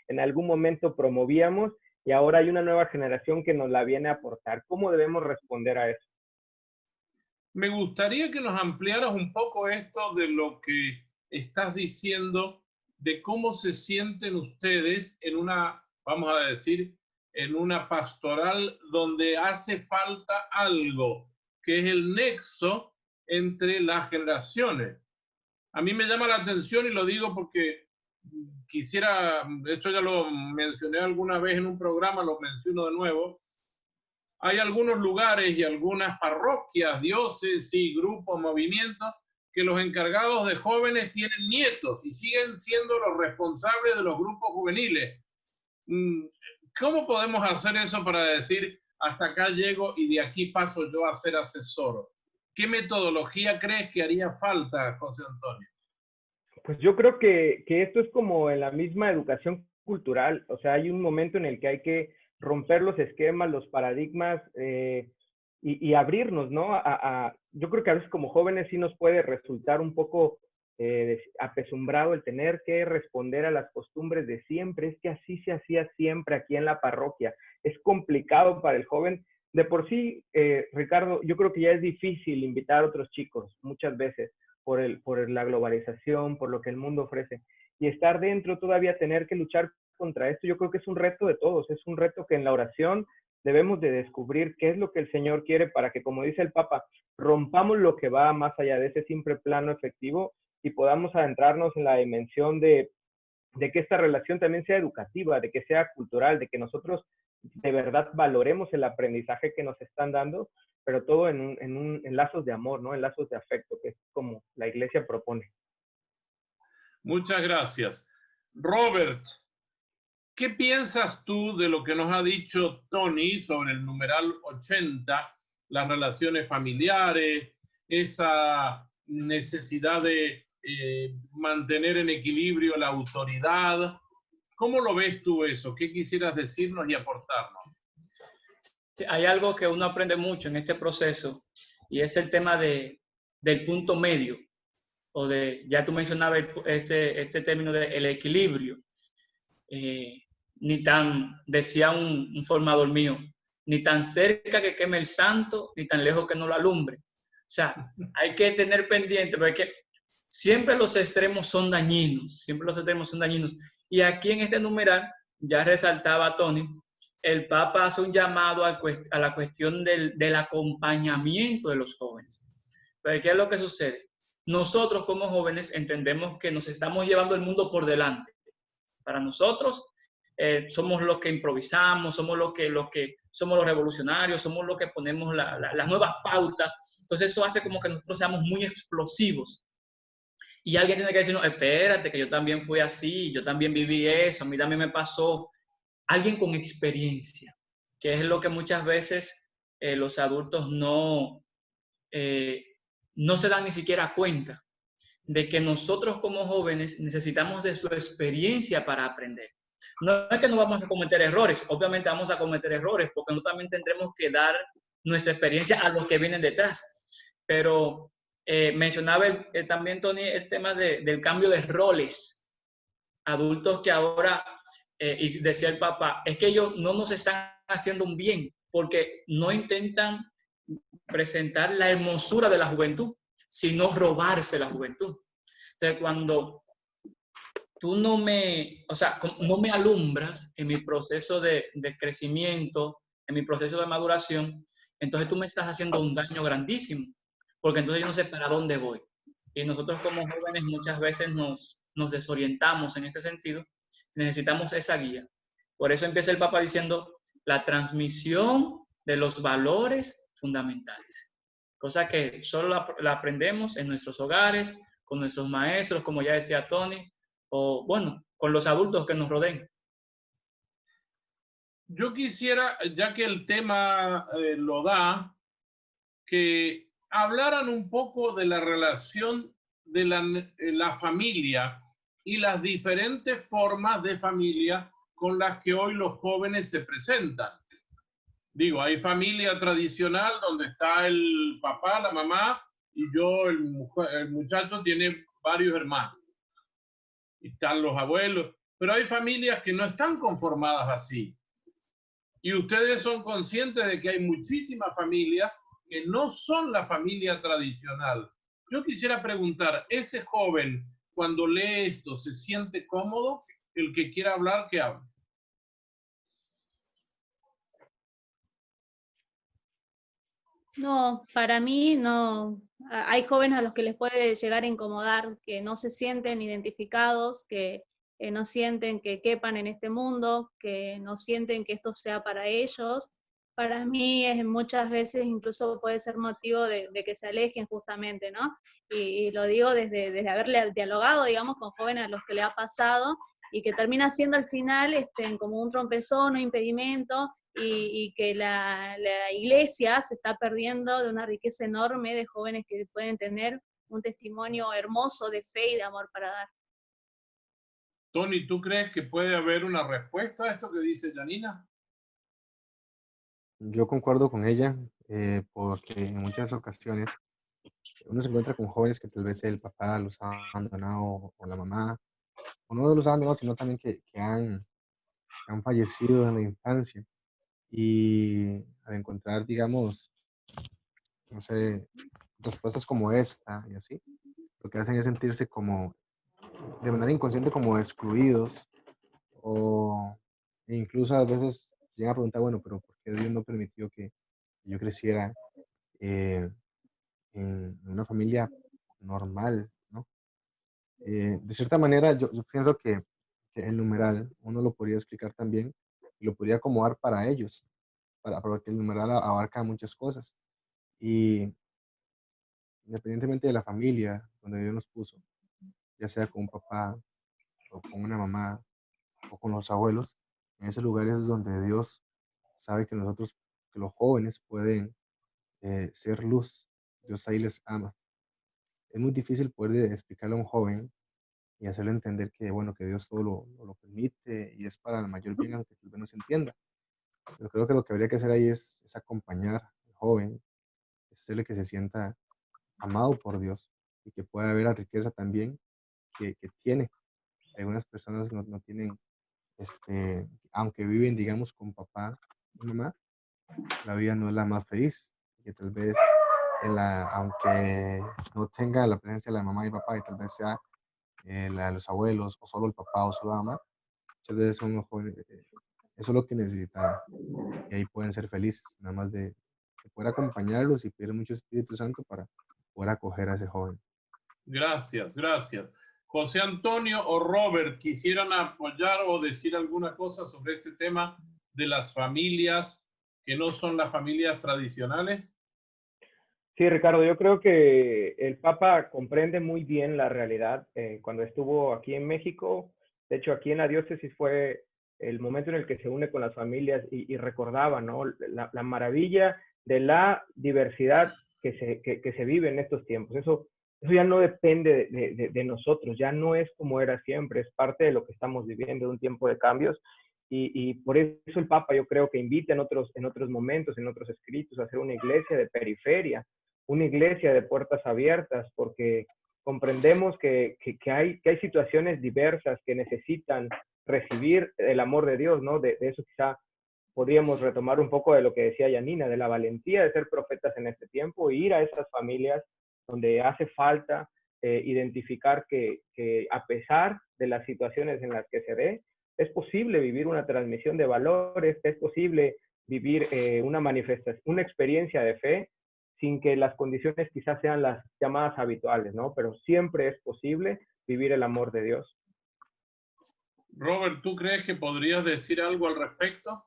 en algún momento promovíamos y ahora hay una nueva generación que nos la viene a aportar? ¿Cómo debemos responder a eso? Me gustaría que nos ampliaras un poco esto de lo que estás diciendo, de cómo se sienten ustedes en una, vamos a decir, en una pastoral donde hace falta algo, que es el nexo entre las generaciones. A mí me llama la atención y lo digo porque quisiera, esto ya lo mencioné alguna vez en un programa, lo menciono de nuevo. Hay algunos lugares y algunas parroquias, diócesis y grupos, movimientos, que los encargados de jóvenes tienen nietos y siguen siendo los responsables de los grupos juveniles. ¿Cómo podemos hacer eso para decir, hasta acá llego y de aquí paso yo a ser asesor? ¿Qué metodología crees que haría falta, José Antonio? Pues yo creo que esto es como en la misma educación cultural. O sea, hay un momento en el que hay que romper los esquemas, los paradigmas y abrirnos, ¿no? Yo creo que a veces como jóvenes sí nos puede resultar un poco apesumbrado el tener que responder a las costumbres de siempre. Es que así se hacía siempre aquí en la parroquia. Es complicado para el joven. De por sí, Ricardo, yo creo que ya es difícil invitar a otros chicos muchas veces por la globalización, por lo que el mundo ofrece. Y estar dentro todavía, tener que luchar contra esto, yo creo que es un reto de todos. Es un reto que en la oración debemos de descubrir qué es lo que el Señor quiere para que, como dice el Papa, rompamos lo que va más allá de ese simple plano efectivo y podamos adentrarnos en la dimensión de que esta relación también sea educativa, de que sea cultural, de que nosotros de verdad valoremos el aprendizaje que nos están dando, pero todo en lazos de amor, ¿no? En lazos de afecto, que es como la iglesia propone. Muchas gracias. Robert, ¿qué piensas tú de lo que nos ha dicho Tony sobre el numeral 80, las relaciones familiares, esa necesidad de mantener en equilibrio la autoridad? ¿Cómo lo ves tú eso? ¿Qué quisieras decirnos y aportarnos? Hay algo que uno aprende mucho en este proceso y es el tema del punto medio, o ya tú mencionabas este término del equilibrio. Decía un formador mío, ni tan cerca que queme el santo, ni tan lejos que no lo alumbre. O sea, hay que tener pendiente, porque siempre los extremos son dañinos, Y aquí en este numeral, ya resaltaba Tony, el Papa hace un llamado a la cuestión del acompañamiento de los jóvenes. Pero ¿qué es lo que sucede? Nosotros como jóvenes entendemos que nos estamos llevando el mundo por delante. Para nosotros somos los que improvisamos, somos los que somos los revolucionarios, somos los que ponemos las nuevas pautas. Entonces eso hace como que nosotros seamos muy explosivos. Y alguien tiene que decirnos, espérate, que yo también fui así, yo también viví eso, a mí también me pasó. Alguien con experiencia, que es lo que muchas veces los adultos no se dan ni siquiera cuenta. de que nosotros como jóvenes necesitamos de su experiencia para aprender. No es que no vamos a cometer errores, obviamente vamos a cometer errores, porque nosotros también tendremos que dar nuestra experiencia a los que vienen detrás. Pero mencionaba también, Tony, el tema del cambio de roles. Adultos que ahora, y decía el Papa, es que ellos no nos están haciendo un bien, porque no intentan presentar la hermosura de la juventud, sino robarse la juventud. Entonces, cuando tú no me alumbras en mi proceso de crecimiento, en mi proceso de maduración, entonces tú me estás haciendo un daño grandísimo, porque entonces yo no sé para dónde voy. Y nosotros como jóvenes muchas veces nos desorientamos en ese sentido, necesitamos esa guía. Por eso empieza el Papa diciendo la transmisión de los valores fundamentales, cosa que solo la aprendemos en nuestros hogares, con nuestros maestros, como ya decía Tony, o bueno, con los adultos que nos rodeen. Yo quisiera, ya que el tema lo da, que hablaran un poco de la relación de la familia y las diferentes formas de familia con las que hoy los jóvenes se presentan. Digo, hay familia tradicional donde está el papá, la mamá y el muchacho tiene varios hermanos. Y están los abuelos, pero hay familias que no están conformadas así. Y ustedes son conscientes de que hay muchísimas familias que no son la familia tradicional. Yo quisiera preguntar, ¿ese joven cuando lee esto se siente cómodo? El que quiera hablar, que hable. No, para mí no. Hay jóvenes a los que les puede llegar a incomodar, que no se sienten identificados, que no sienten que quepan en este mundo, que no sienten que esto sea para ellos. Para mí muchas veces incluso puede ser motivo de que se alejen justamente, ¿no? Y lo digo desde haberle dialogado, digamos, con jóvenes a los que le ha pasado y que termina siendo al final como un trompezón o impedimento, y que la iglesia se está perdiendo de una riqueza enorme de jóvenes que pueden tener un testimonio hermoso de fe y de amor para dar. Tony, ¿tú crees que puede haber una respuesta a esto que dice Janina? Yo concuerdo con ella, porque en muchas ocasiones uno se encuentra con jóvenes que tal vez el papá los ha abandonado o la mamá, o no los ha abandonado, sino también que han fallecido en la infancia. Y al encontrar, digamos, no sé, respuestas como esta y así, lo que hacen es sentirse como, de manera inconsciente, como excluidos, o e incluso a veces se llegan a preguntar, bueno, pero ¿por qué Dios no permitió que yo creciera eh, en una familia normal, ¿no? De cierta manera, yo pienso que el numeral uno lo podría explicar también y lo podría acomodar para ellos, porque el numeral abarca muchas cosas. Y independientemente de la familia donde Dios nos puso, ya sea con un papá o con una mamá o con los abuelos, en esos lugares es donde Dios sabe que nosotros, que los jóvenes pueden ser luz. Dios ahí les ama. Es muy difícil poder explicarle a un joven y hacerle entender que, bueno, que Dios todo lo permite y es para el mayor bien, aunque tal vez no se entienda. Pero creo que lo que habría que hacer ahí es acompañar al joven, es hacerle que se sienta amado por Dios y que pueda ver la riqueza también que tiene. Algunas personas no tienen, aunque viven, digamos, con papá y mamá, la vida no es la más feliz. Que tal vez, aunque no tenga la presencia de la mamá y papá, y tal vez sea la de los abuelos, o solo el papá o solo la mamá, muchas veces son los jóvenes, eso es lo que necesitan. Y ahí pueden ser felices, nada más de poder acompañarlos y pedir mucho Espíritu Santo para poder acoger a ese joven. Gracias, gracias. José Antonio o Robert, ¿quisieran apoyar o decir alguna cosa sobre este tema de las familias que no son las familias tradicionales? Sí, Ricardo, yo creo que el Papa comprende muy bien la realidad. Cuando estuvo aquí en México, de hecho aquí en la diócesis fue el momento en el que se une con las familias y recordaba, ¿no?, la maravilla de la diversidad que se vive en estos tiempos. eso ya no depende de nosotros, ya no es como era siempre, es parte de lo que estamos viviendo, de un tiempo de cambios. Y por eso el Papa, yo creo que invita en otros momentos, en otros escritos, a hacer una iglesia de periferia, una iglesia de puertas abiertas, porque comprendemos que hay situaciones diversas que necesitan recibir el amor de Dios, ¿no? De eso quizá podríamos retomar un poco de lo que decía Yanina, de la valentía de ser profetas en este tiempo, e ir a esas familias donde hace falta identificar que a pesar de las situaciones en las que se ve, es posible vivir una transmisión de valores, es posible vivir una manifestación, una experiencia de fe, sin que las condiciones quizás sean las llamadas habituales, ¿no? Pero siempre es posible vivir el amor de Dios. Robert, ¿tú crees que podrías decir algo al respecto?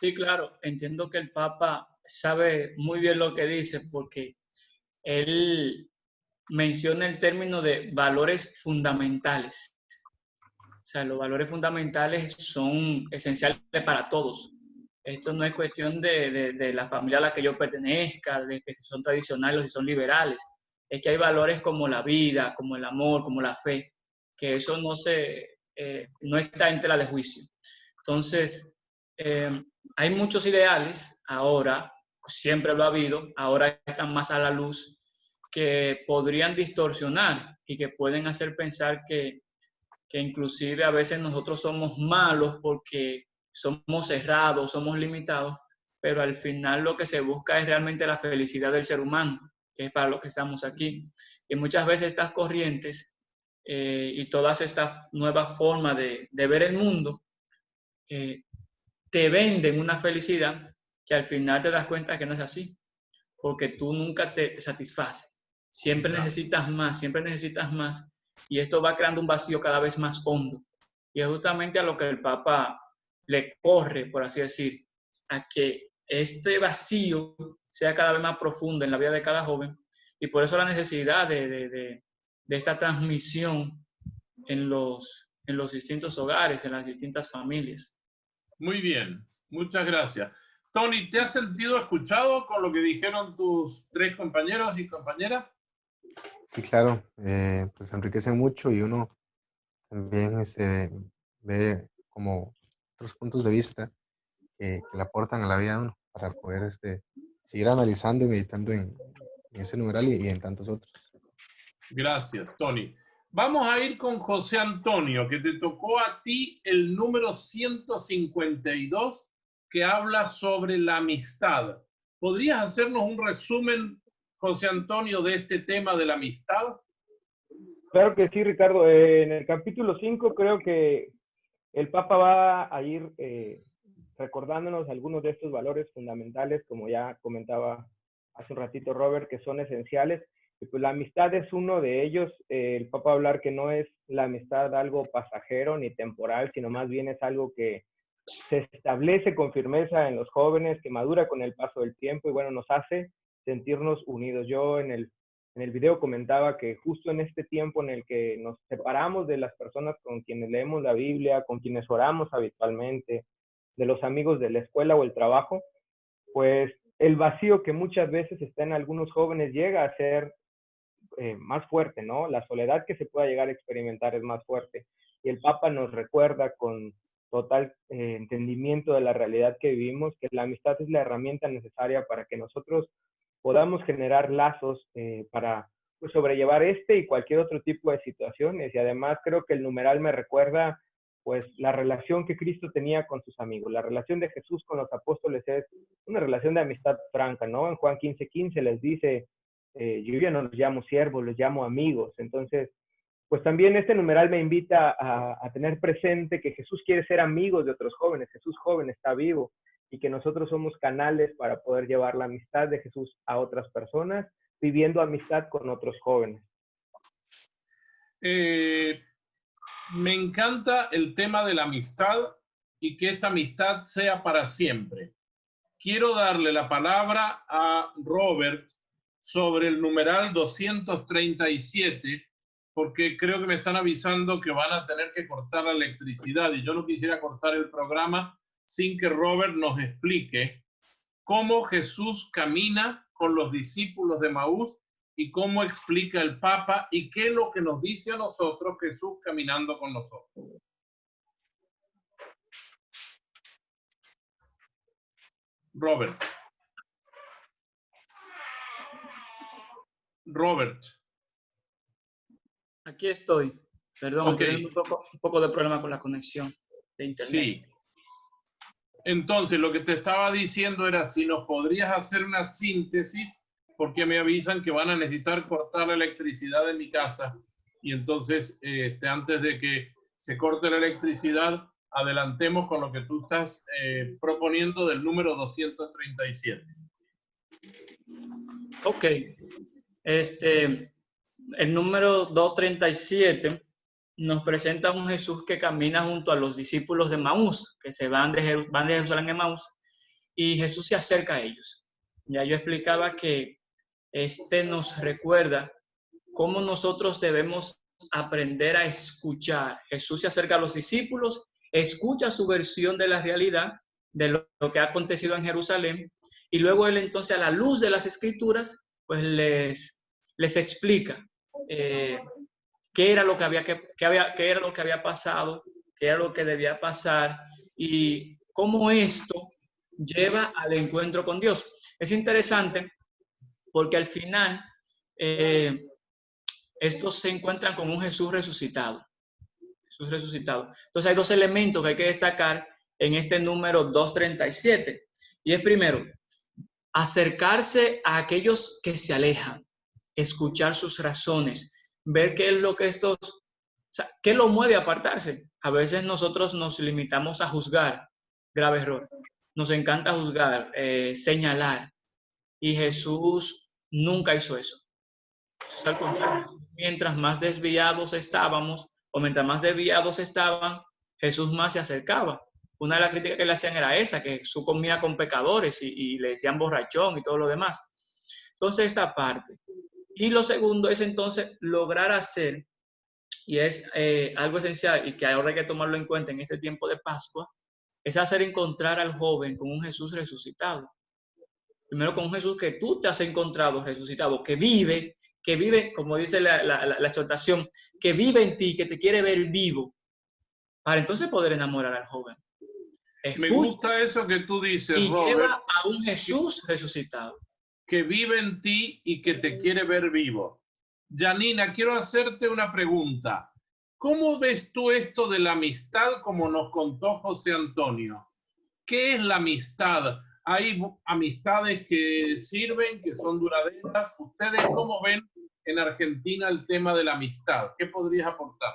Sí, claro, entiendo que el Papa sabe muy bien lo que dice, porque él menciona el término de valores fundamentales. O sea, los valores fundamentales son esenciales para todos. Esto no es cuestión de la familia a la que yo pertenezca, de que si son tradicionales o si son liberales. Es que hay valores como la vida, como el amor, como la fe, que eso no está en tela de juicio. Entonces, hay muchos ideales ahora, siempre lo ha habido, ahora están más a la luz, que podrían distorsionar y que pueden hacer pensar que inclusive a veces nosotros somos malos porque somos cerrados, somos limitados, pero al final lo que se busca es realmente la felicidad del ser humano, que es para lo que estamos aquí. Y muchas veces estas corrientes y todas estas nuevas formas de ver el mundo te venden una felicidad que al final te das cuenta que no es así, porque tú nunca te satisfaces. Siempre necesitas más, y esto va creando un vacío cada vez más hondo. Y es justamente a lo que el Papa le corre, por así decir, a que este vacío sea cada vez más profundo en la vida de cada joven, y por eso la necesidad de esta transmisión en los distintos hogares, en las distintas familias. Muy bien, muchas gracias. Tony, ¿te has sentido escuchado con lo que dijeron tus tres compañeros y compañeras? Sí, claro, pues enriquece mucho y uno también ve como otros puntos de vista que le aportan a la vida de uno para poder seguir analizando y meditando en ese numeral y en tantos otros. Gracias, Tony. Vamos a ir con José Antonio, que te tocó a ti el número 152, que habla sobre la amistad. ¿Podrías hacernos un resumen, José Antonio, de este tema de la amistad? Claro que sí, Ricardo. En el capítulo 5 creo que el Papa va a ir recordándonos algunos de estos valores fundamentales, como ya comentaba hace un ratito Robert, que son esenciales. Y pues la amistad es uno de ellos. El Papa va a hablar que no es la amistad algo pasajero ni temporal, sino más bien es algo que se establece con firmeza en los jóvenes, que madura con el paso del tiempo y bueno, nos hace sentirnos unidos. Yo en el video comentaba que justo en este tiempo en el que nos separamos de las personas con quienes leemos la Biblia, con quienes oramos habitualmente, de los amigos de la escuela o el trabajo, pues el vacío que muchas veces está en algunos jóvenes llega a ser más fuerte, ¿no? La soledad que se pueda llegar a experimentar es más fuerte. Y el Papa nos recuerda con total entendimiento de la realidad que vivimos, que la amistad es la herramienta necesaria para que nosotros podamos generar lazos para pues, sobrellevar este y cualquier otro tipo de situaciones. Y además creo que el numeral me recuerda pues la relación que Cristo tenía con sus amigos. La relación de Jesús con los apóstoles es una relación de amistad franca, ¿no? En Juan 15:15 les dice, yo ya no los llamo siervos, los llamo amigos. Entonces, pues también este numeral me invita a tener presente que Jesús quiere ser amigos de otros jóvenes. Jesús joven está vivo y que nosotros somos canales para poder llevar la amistad de Jesús a otras personas, viviendo amistad con otros jóvenes. Me encanta el tema de la amistad y que esta amistad sea para siempre. Quiero darle la palabra a Robert sobre el numeral 237, porque creo que me están avisando que van a tener que cortar la electricidad y yo no quisiera cortar el programa sin que Robert nos explique cómo Jesús camina con los discípulos de Maús y cómo explica el Papa y qué es lo que nos dice a nosotros Jesús caminando con nosotros. Robert. Aquí estoy. Perdón, Okay. tengo un poco de problema con la conexión de internet. Sí. Entonces, lo que te estaba diciendo era si nos podrías hacer una síntesis, porque me avisan que van a necesitar cortar la electricidad de mi casa. Y entonces, antes de que se corte la electricidad, adelantemos con lo que tú estás proponiendo del número 237. Ok. El número 237 nos presenta a un Jesús que camina junto a los discípulos de Maús, que se van de Jerusalén a Maús, y Jesús se acerca a ellos. Ya yo explicaba que nos recuerda cómo nosotros debemos aprender a escuchar. Jesús se acerca a los discípulos, escucha su versión de la realidad, de lo que ha acontecido en Jerusalén, y luego él entonces, a la luz de las Escrituras, pues les explica qué era lo que había pasado, qué era lo que debía pasar y cómo esto lleva al encuentro con Dios. Es interesante porque al final estos se encuentran con un Jesús resucitado. Jesús resucitado. Entonces hay dos elementos que hay que destacar en este número 237. Y es primero, acercarse a aquellos que se alejan, escuchar sus razones, ver qué es lo que qué lo mueve a apartarse. A veces nosotros nos limitamos a juzgar, grave error. Nos encanta juzgar, señalar. Y Jesús nunca hizo eso. Entonces, al contrario, mientras más desviados estábamos, o mientras más desviados estaban, Jesús más se acercaba. Una de las críticas que le hacían era esa, que Jesús comía con pecadores y le decían borrachón y todo lo demás. Entonces, esta parte. Y lo segundo es entonces lograr hacer, y es algo esencial y que ahora hay que tomarlo en cuenta en este tiempo de Pascua, es hacer encontrar al joven con un Jesús resucitado. Primero con un Jesús que tú te has encontrado resucitado, que vive, como dice la exhortación, que vive en ti, que te quiere ver vivo, para entonces poder enamorar al joven. Me gusta eso que tú dices, y Robert. Lleva a un Jesús resucitado. Que vive en ti y que te quiere ver vivo. Janina, quiero hacerte una pregunta. ¿Cómo ves tú esto de la amistad como nos contó José Antonio? ¿Qué es la amistad? Hay amistades que sirven, que son duraderas. ¿Ustedes cómo ven en Argentina el tema de la amistad? ¿Qué podrías aportar?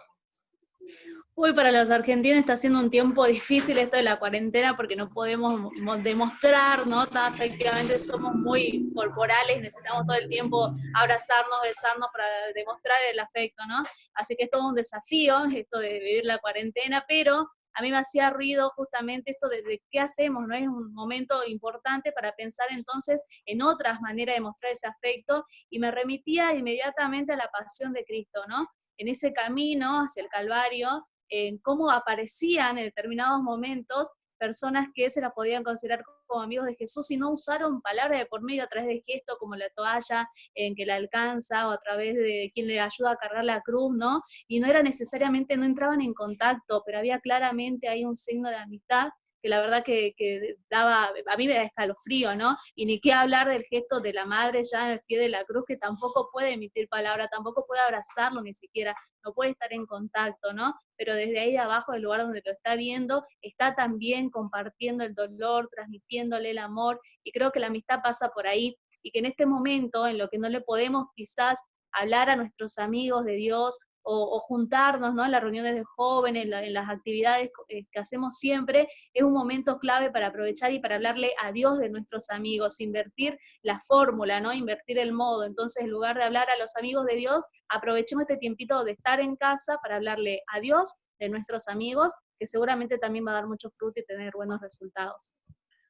Uy, para los argentinos está siendo un tiempo difícil esto de la cuarentena porque no podemos demostrar, ¿no? Efectivamente somos muy corporales, necesitamos todo el tiempo abrazarnos, besarnos para demostrar el afecto, ¿no? Así que es todo un desafío esto de vivir la cuarentena, pero a mí me hacía ruido justamente esto de qué hacemos, ¿no? Es un momento importante para pensar entonces en otras maneras de mostrar ese afecto y me remitía inmediatamente a la pasión de Cristo, ¿no? En ese camino hacia el Calvario, en cómo aparecían en determinados momentos personas que se las podían considerar como amigos de Jesús y no usaron palabras de por medio a través de gestos como la toalla en que la alcanza o a través de quien le ayuda a cargar la cruz, ¿no? Y no era necesariamente, no entraban en contacto, pero había claramente ahí un signo de amistad que la verdad que daba, a mí me da escalofrío, ¿no? Y ni qué hablar del gesto de la madre ya en el pie de la cruz, que tampoco puede emitir palabra, tampoco puede abrazarlo ni siquiera, no puede estar en contacto, ¿no? Pero desde ahí abajo, del lugar donde lo está viendo, está también compartiendo el dolor, transmitiéndole el amor, y creo que la amistad pasa por ahí, y que en este momento, en lo que no le podemos quizás hablar a nuestros amigos de Dios, o juntarnos, ¿no? En las reuniones de jóvenes, en las actividades que hacemos siempre, es un momento clave para aprovechar y para hablarle a Dios de nuestros amigos, invertir la fórmula, ¿no? Invertir el modo. Entonces, en lugar de hablar a los amigos de Dios, aprovechemos este tiempito de estar en casa para hablarle a Dios de nuestros amigos, que seguramente también va a dar mucho fruto y tener buenos resultados.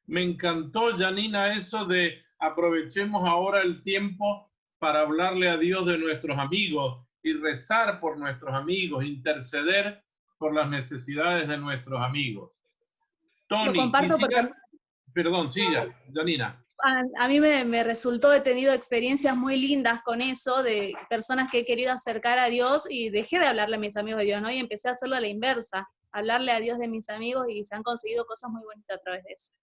Me encantó, Janina, eso de aprovechemos ahora el tiempo para hablarle a Dios de nuestros amigos y rezar por nuestros amigos, interceder por las necesidades de nuestros amigos. Tony, Lo comparto porque... Perdón, siga, Janina. a mí me resultó, he tenido experiencias muy lindas con eso, de personas que he querido acercar a Dios y dejé de hablarle a mis amigos de Dios, ¿no? Y empecé a hacerlo a la inversa, hablarle a Dios de mis amigos y se han conseguido cosas muy bonitas a través de eso.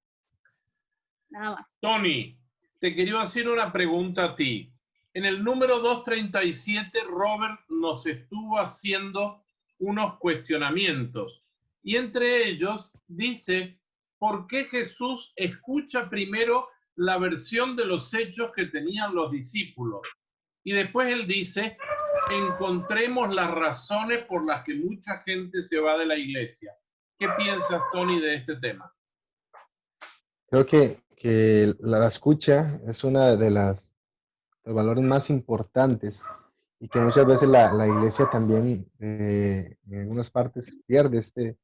Nada más. Tony, te quería hacer una pregunta a ti. En el número 237, Robert nos estuvo haciendo unos cuestionamientos. Y entre ellos dice, ¿por qué Jesús escucha primero la versión de los hechos que tenían los discípulos? Y después él dice, encontremos las razones por las que mucha gente se va de la iglesia. ¿Qué piensas, Tony, de este tema? Creo que la escucha es una de los valores más importantes y que muchas veces la iglesia también en algunas partes pierde este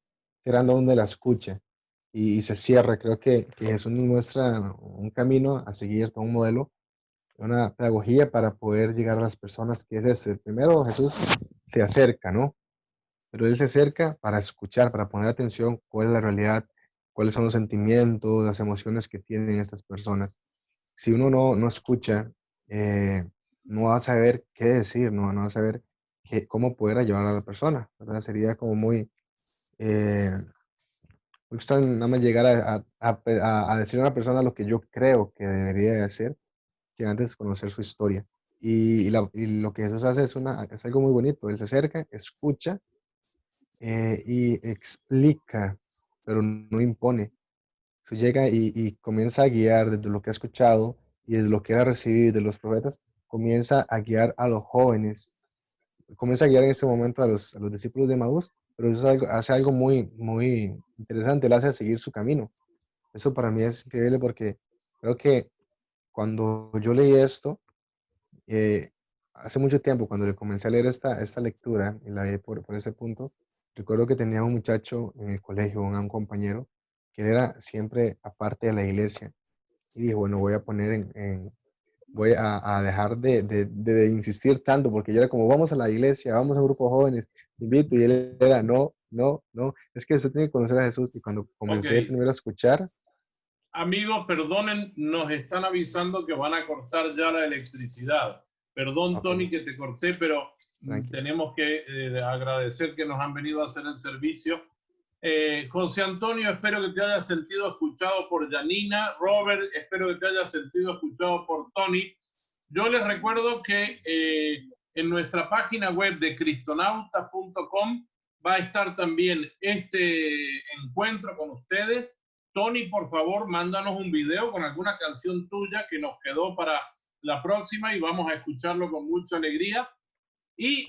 gran don de la escucha y se cierra. Creo que Jesús nos muestra un camino a seguir, un modelo, una pedagogía para poder llegar a las personas, que es ese. Primero Jesús se acerca, ¿no? Pero Él se acerca para escuchar, para poner atención cuál es la realidad, cuáles son los sentimientos, las emociones que tienen estas personas. Si uno no escucha, no va a saber qué decir, no va a saber cómo poder ayudar a la persona, ¿verdad? Sería como muy extraño nada más llegar a decir a una persona lo que yo creo que debería de hacer, sin antes conocer su historia. Y lo que Jesús hace es algo muy bonito. Él se acerca, escucha y explica, pero no impone. Se llega y comienza a guiar desde lo que ha escuchado y desde lo que ha recibido de los profetas, comienza a guiar a los jóvenes, comienza a guiar en este momento a los discípulos de Maús, pero eso hace algo muy, muy interesante, él hace seguir su camino. Eso para mí es increíble porque creo que cuando yo leí esto, hace mucho tiempo, cuando le comencé a leer esta lectura, y la leí por ese punto, recuerdo que tenía un muchacho en el colegio, un compañero, que él era siempre aparte de la iglesia. Y dije, bueno, voy a dejar de insistir tanto, porque yo era como, vamos a la iglesia, vamos a un grupo de jóvenes, te invito, y él era, no, es que usted tiene que conocer a Jesús. Y cuando comencé primero a escuchar... Amigos, perdonen, nos están avisando que van a cortar ya la electricidad. Perdón, Tony, que te corté, pero tenemos que agradecer que nos han venido a hacer el servicio. José Antonio, espero que te hayas sentido escuchado por Janina. Robert, espero que te hayas sentido escuchado por Tony. Yo les recuerdo que en nuestra página web de cristonautas.com va a estar también este encuentro con ustedes. Tony, por favor, mándanos un video con alguna canción tuya que nos quedó para la próxima y vamos a escucharlo con mucha alegría. Y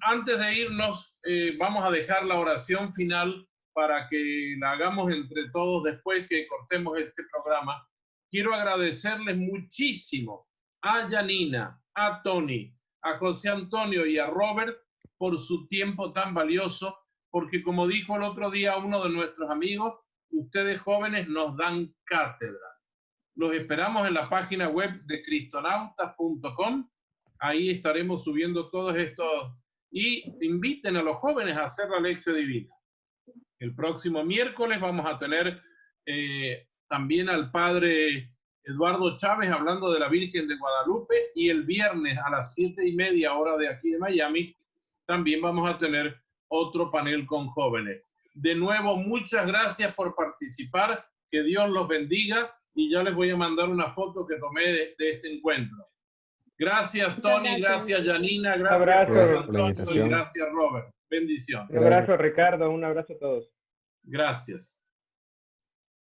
antes de irnos, vamos a dejar la oración final para que la hagamos entre todos después que cortemos este programa. Quiero agradecerles muchísimo a Janina, a Tony, a José Antonio y a Robert por su tiempo tan valioso, porque como dijo el otro día uno de nuestros amigos, ustedes jóvenes nos dan cátedra. Los esperamos en la página web de cristonautas.com. Ahí estaremos subiendo todos estos y inviten a los jóvenes a hacer la lección divina. El próximo miércoles vamos a tener también al padre Eduardo Chávez hablando de la Virgen de Guadalupe, y el viernes a las 7:30 hora de aquí de Miami también vamos a tener otro panel con jóvenes. De nuevo, muchas gracias por participar, que Dios los bendiga, y ya les voy a mandar una foto que tomé de este encuentro. Gracias, Tony, gracias, Janina, gracias Antonio, y gracias, Robert. Bendición. Un abrazo, Ricardo, un abrazo a todos. Gracias.